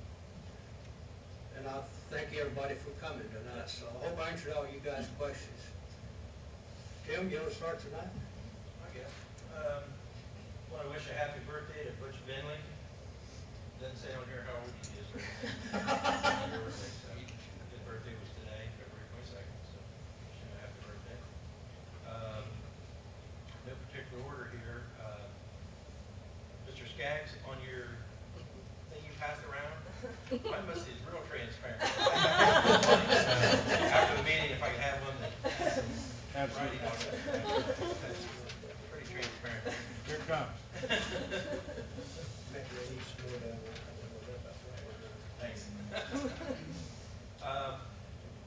And I thank everybody for coming tonight, so I hope I answered all you guys' questions. Tim, you want to start tonight? I guess. Want to wish a happy birthday to Butch Vinley. Doesn't say on here how old he is or anything. Happy birthday, so his birthday was today, February 22nd, so wish him a happy birthday. No particular order here. Mr. Skaggs, on your thing you passed around, my message is real transparent. After the meeting, if I could have one that has some writing on it, that's pretty transparent there. Here it comes. Maybe I need to slow down a little bit. Thanks.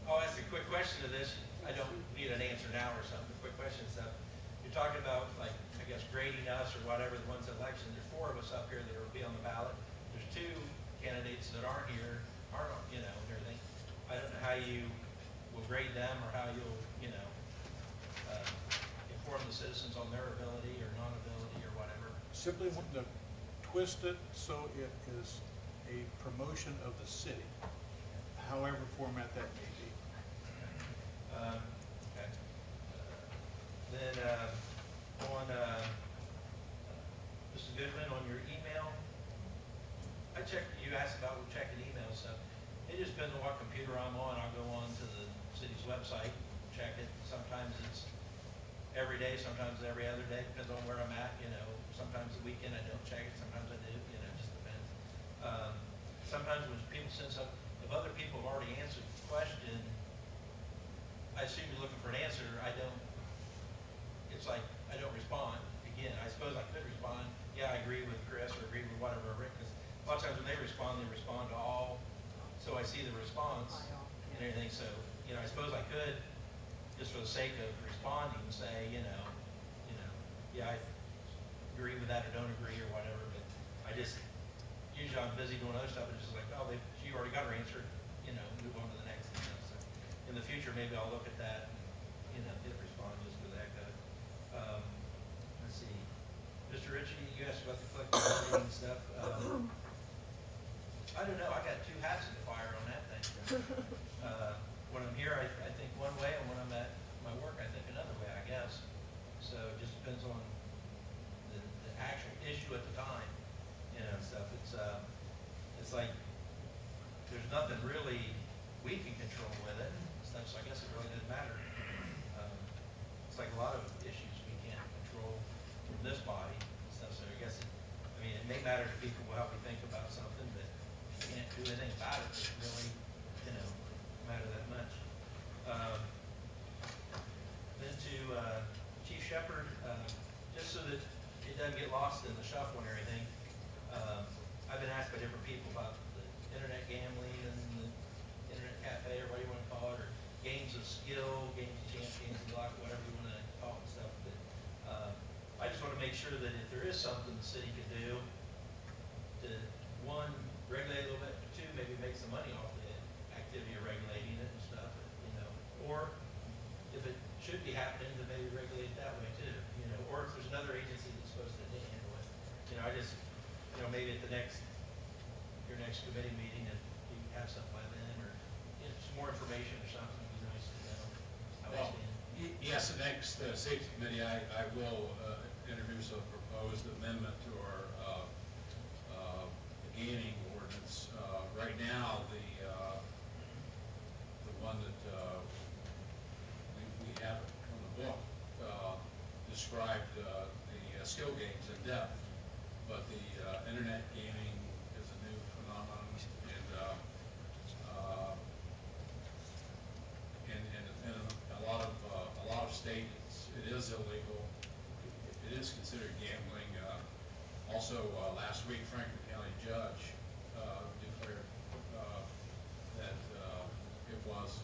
I'll ask a quick question. question to this, I don't need an answer now or something, a quick question and stuff. You're talking about, like, I guess grading us or whatever, the ones that election, there's 4 of us up here that will be on the ballot. There's 2 candidates that aren't here, aren't, you know, and everything. I don't know how you will grade them or how you'll, you know, inform the citizens on their ability or non-ability or whatever. Simply want to twist it so it is a promotion of the city, however format that may be. Okay. Then on Mrs. Goodwin, on your email, I checked. You asked about checking email stuff. It just depends on what computer I'm on. I'll go on to the city's website and check it. Sometimes it's every day, sometimes every other day. Depends on where I'm at. You know, sometimes the weekend I don't check it. Sometimes I do. You know, it just depends. Sometimes when people send stuff, if other people have already answered the question, I assume you're looking for an answer. I don't. It's like I don't respond. Again, I suppose I could respond. Yeah, I agree with Chris or agree with whatever Rick. Because a lot of times when they respond to all. So I see the response and everything. So you know, I suppose I could, just for the sake of responding, say yeah, I agree with that or don't agree or whatever. But I just usually I'm busy doing other stuff. It's just like, oh, she already got her answer. You know, move on to the next and stuff. So in the future, maybe I'll look at that and hit respond just for the heck of it. Let's see, Mr. Ritchie, you asked about the collective bargaining stuff. I don't know. I got 2 hats in the fire on that thing. When I'm here, I think one way, and when I'm at my work, I think another way, I guess. So it just depends on the actual issue at the time, stuff. It's like there's nothing really we can control with it and stuff. So I guess it really doesn't matter. It's like a lot of issues we can't control from this body and stuff. So I guess it may matter to people how we think about something, but we can't do anything about it. Doesn't really, matter that much. Then to Chief Shepherd, just so that it doesn't get lost in the shuffle and everything, I've been asked by different people about the internet gambling and the internet cafe or what you want to call it, or games of skill, games of chance, games of luck, whatever you want to call it and stuff. But I just want to make sure that if there is something the city could do to, 1, regulate a little bit, 2, maybe make some money off the activity of regulating it and stuff, or if it should be happening, then maybe regulate it that way too, or if there's another agency that's supposed to handle it. I just, maybe at your next committee meeting, if you have something by then, or some more information or something, it'd be nice to know how it's been. Yes, the next safety committee, I will introduce a proposed amendment to our gaming ordinance. Right now, the one that we have on the book described the skill games in depth, but the internet gaming is a new phenomenon, and a lot of states it is illegal. It is considered gambling. Also, last week, Franklin County judge declared that it was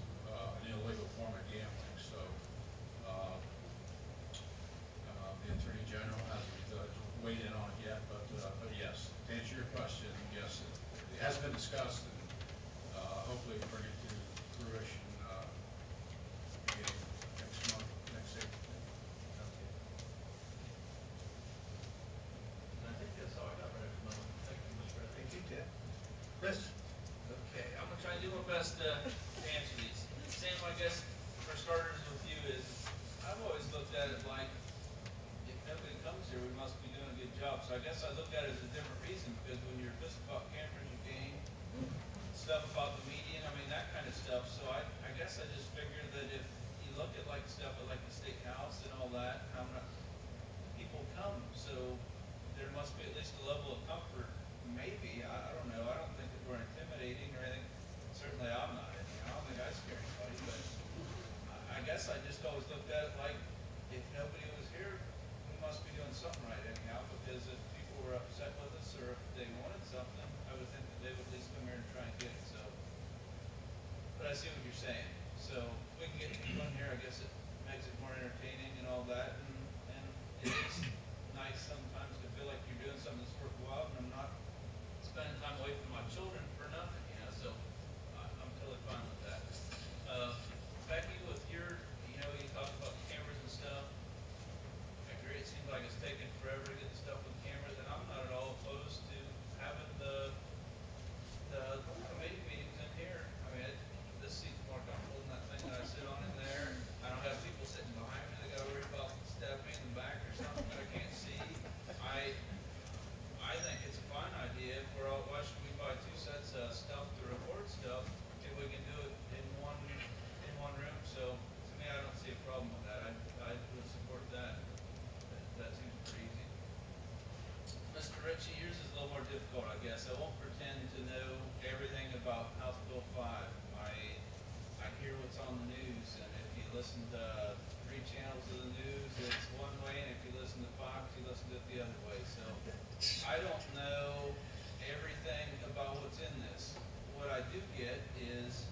an illegal form of gambling. So the Attorney General hasn't weighed in on it yet, but yes, to answer your question, yes, it has been discussed, and hopefully bring it to fruition beginning next month, next safety committee. Okay. And I think that's all I got right at the moment. Thank you, Mr. President. Thank you, Ted. Chris? Okay, I'm gonna try to do my best to answer these. Sam, I guess for starters with you is, I've always looked at it like, if nobody comes here, we must be doing a good job. So I guess I look at it as a different reason, because when you're pissed about cameras, you gain stuff about the median, that kind of stuff. So I guess I just figured that if you look at like stuff at like the state house and all that, how much people come, so there must be at least a level of comfort. Maybe, I don't know. I don't think that we're intimidating or anything. Certainly I'm not anyhow. I don't think I scare anybody, but I guess I just always looked at it like, if nobody was here, we must be doing something right anyhow, because if people were upset with us or if they wanted something, I would think that they would at least come here and try and get it. So, but I see what you're saying. So if we can get people in here, I guess it makes it more entertaining and all that, and it is nice sometimes to feel like you're doing something that's worthwhile, and I'm not spending time away from my children for nothing, so I'm totally fine with that. Becky, with your, you talk about the cameras and stuff, I agree, it seems like it's taking forever to get the stuff with cameras, and I'm not at all opposed to having the committee meetings in here. I mean, this seat's more comfortable than that thing that I sit on in there. I don't have people sitting behind me that gotta worry about stabbing me in the back or something that I can't see. I, I think it's a fine idea. If we're all, why should we buy two sets of stuff to record stuff if we can do it in one room? So to me, I don't see a problem with that. I would support that. That seems pretty easy. Mr. Ritchie, yours is a little more difficult, I guess. I won't pretend to know everything about House Bill 5. I hear what's on the news, and if you listen to 3 channels of the news, it's one way, and if you listen to Fox, you listen to it the other way. So I don't know everything about what's in this. What I do get is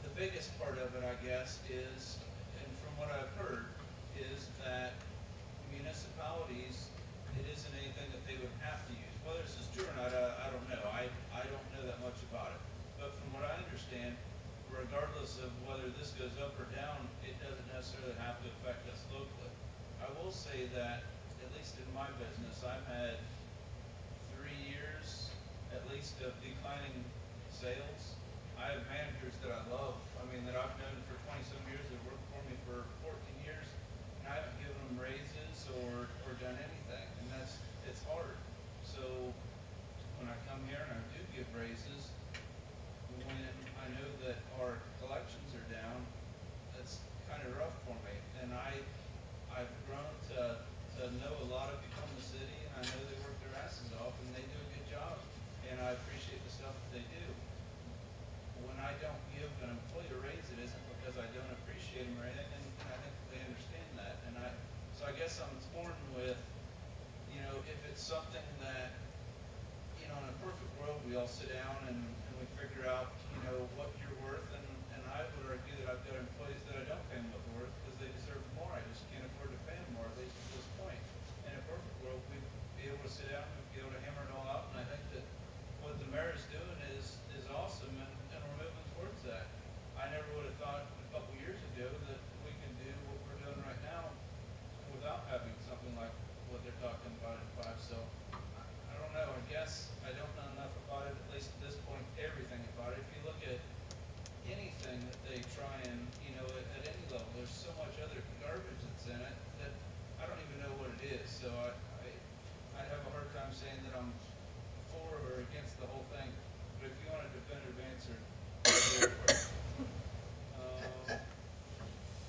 the biggest part of it, I guess, is, and from what I've heard, is that municipalities, it isn't anything that they would have to use. Whether this is true or not, I don't know. I don't know that much about it. But from what I understand, regardless of whether this goes up or down, it doesn't necessarily have to affect us locally. I will say that, at least in my business, I've had 3 years at least of declining sales. I have managers that I love, that I've known for 20 some years, that worked for me for 14 years, and I haven't given them raises or done anything, and it's hard. So when I come here and I do give raises, when I know that our collections are down, that's kind of rough for me. And I've grown to know a lot of people in the city, and I know they work their asses off, and they do a good job, and I appreciate the stuff that they do. When I don't give an employee a raise, it isn't because I don't appreciate them or anything, and I think that they understand that. So I guess I'm torn with, if it's something that, in a perfect world, we all sit down and we figure out, what you're worth, and I would argue that I've got employees that I don't pay them what they're worth because they deserve more. I just can't afford to pay them more, at least at this point. In a perfect world, we'd be able to sit down, we'd be able to hammer it all out, and I think that what the mayor is doing is awesome, and we're moving towards that. I never would have thought a couple years ago that we could do what we're doing right now without having something like what they're talking about in 5. So I don't know. I guess I don't know enough about it, at least at this point, everything about it. If you look at anything that they try and, at any level, there's so much other garbage that's in it that I don't even know what it is. So I'd have a hard time saying that I'm for or against the whole thing. But if you want a definitive answer, I'll go for it.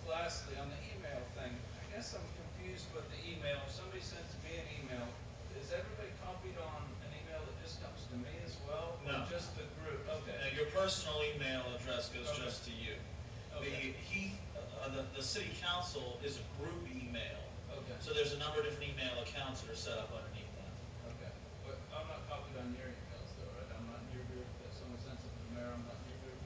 Lastly, on the email thing, I guess I'm confused with the email. If somebody sends me an email, is everybody copied on an email that just comes to me as well? No. Or just the group? Okay. Now, your personal email address goes Okay. just to you. Okay. The city council is a group email. Okay. So there's a number of different email accounts that are set up underneath that. Okay. But I'm not copied on your emails though, right? I'm not in your group. If someone sends it to the mayor, I'm not in your group.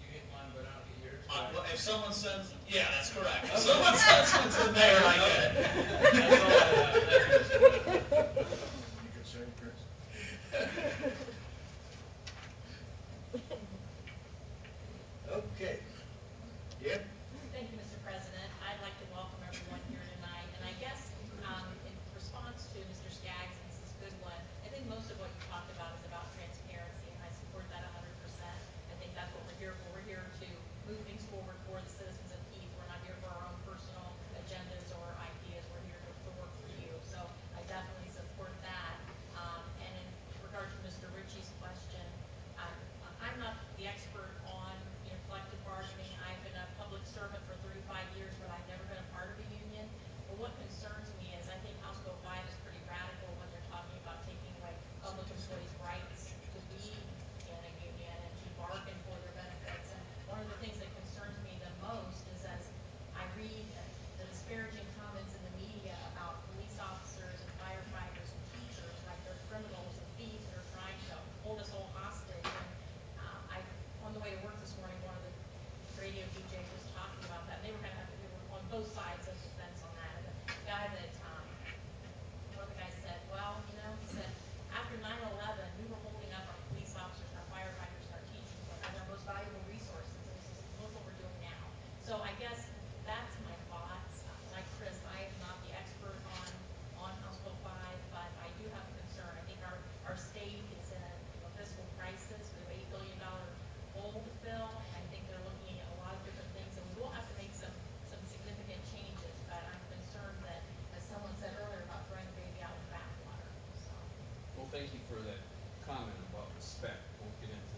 You get mine, but I don't get yours. Well, if someone sends, yeah, that's correct. If someone sends one to the mayor, I get it. That's all I have. Thank you, Mr. President. You could say, Chris? Okay. Deb? Thank you, Mr. President. I'd like to welcome everyone here tonight, and I guess in response to Mr. Skaggs, and this is a good one, I think most of what you talked about is about transparency, and I support that 100%. I think that's what we're here for. We're here to move things forward for the citizens of Keith. We're not here for our own personal agendas or ideas. We're here to work for you. So I definitely respect, won't get into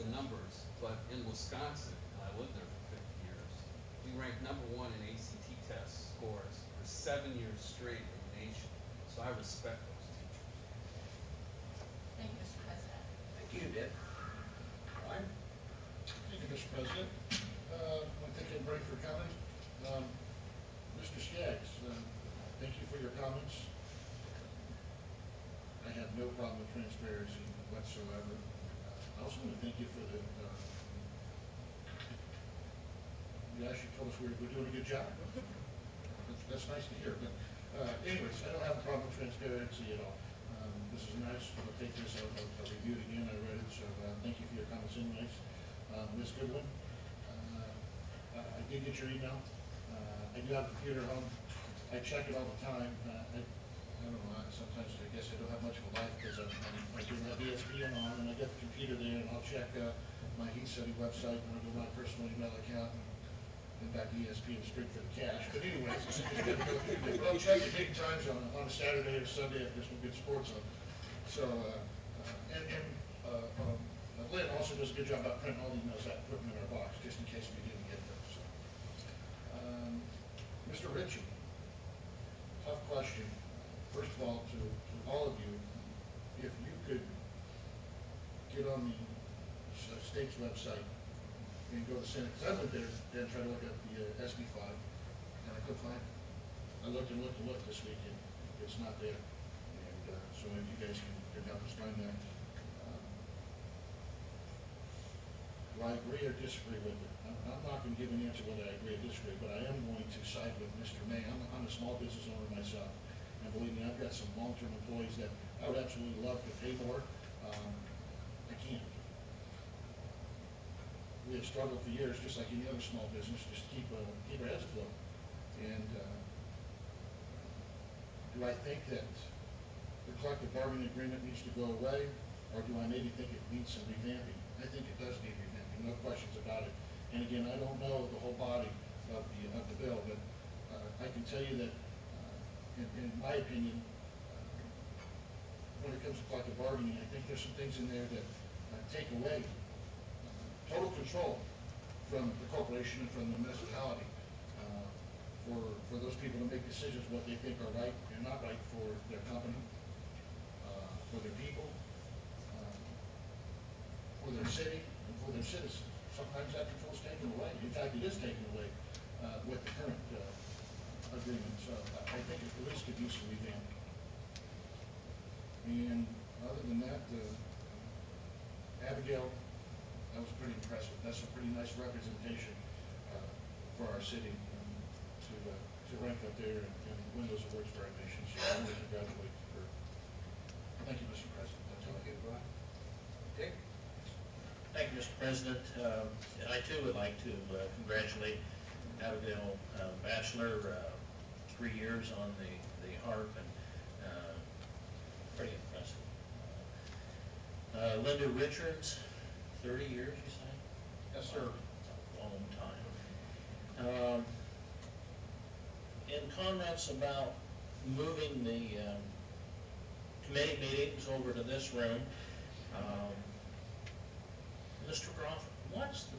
the numbers, but in Wisconsin, and I lived there for 50 years, we ranked #1 in ACT test scores for 7 years straight in the nation. So I respect those teachers. Thank you, Mr. President. Thank you, Dick. Ron? Thank you, Mr. President. I want to thank everybody for coming. Mr. Skaggs, thank you for your comments. I have no problem with transparency whatsoever. I also want to thank you for you actually told us we're doing a good job. That's nice to hear. But anyways, I don't have a problem with transparency at all. This is nice. I'll take this. I'll review it again. I read it, so thank you for your comments anyways. Ms. Goodwin, I did get your email. I do have a computer at home. I check it all the time. I don't know, sometimes I guess I don't have much of a life because I do have ESPN on and I get the computer there and I'll check my Heat Study website and I'll go to my personal email account and back to ESPN straight for the cash. But anyways, I just got to go through there. But I'll check it big times on a Saturday or Sunday if there's some good sports on. So, Lynn also does a good job about printing all the emails out and putting them in our box just in case we didn't get them. So, Mr. Ritchie, tough question. First of all, to all of you, if you could get on the state's website and go to Senate, because I went there and tried to look at the SB 5, and I couldn't find it. I looked and looked and looked this week, and it's not there. And so if you guys can help us find that. Do I agree or disagree with it? I'm not going to give an answer whether I agree or disagree, but I am going to side with Mr. May. I'm a small business owner myself. And believe me, I've got some long-term employees that I would absolutely love to pay more. I can't. We have struggled for years, just like any other small business, just to keep our heads afloat. And do I think that the collective bargaining agreement needs to go away, or do I maybe think it needs some revamping? I think it does need revamping, no questions about it. And again, I don't know the whole body of the bill, but I can tell you that in my opinion, when it comes to collective bargaining, I think there's some things in there that take away total control from the corporation and from the municipality for those people to make decisions what they think are right and not right for their company, for their people, for their city, and for their citizens. Sometimes that control is taken away. In fact, it is taken away with the current agreement. So I think it at least could use some revamping. And other than that, Abigail, that was pretty impressive. That's a pretty nice representation for our city to rank up there and win those awards for our nation. So I want to congratulate her. Thank you, Mr. President. That's all. Thank you, Ron. Dick? Thank you, Mr. President. I too would like to congratulate Abigail Bachelor, 3 years on the harp, and pretty impressive. Linda Richards, 30 years, you say? Yes, sir. Wow, a long time. In comments about moving the committee meetings over to this room, Mr. Groff, what's the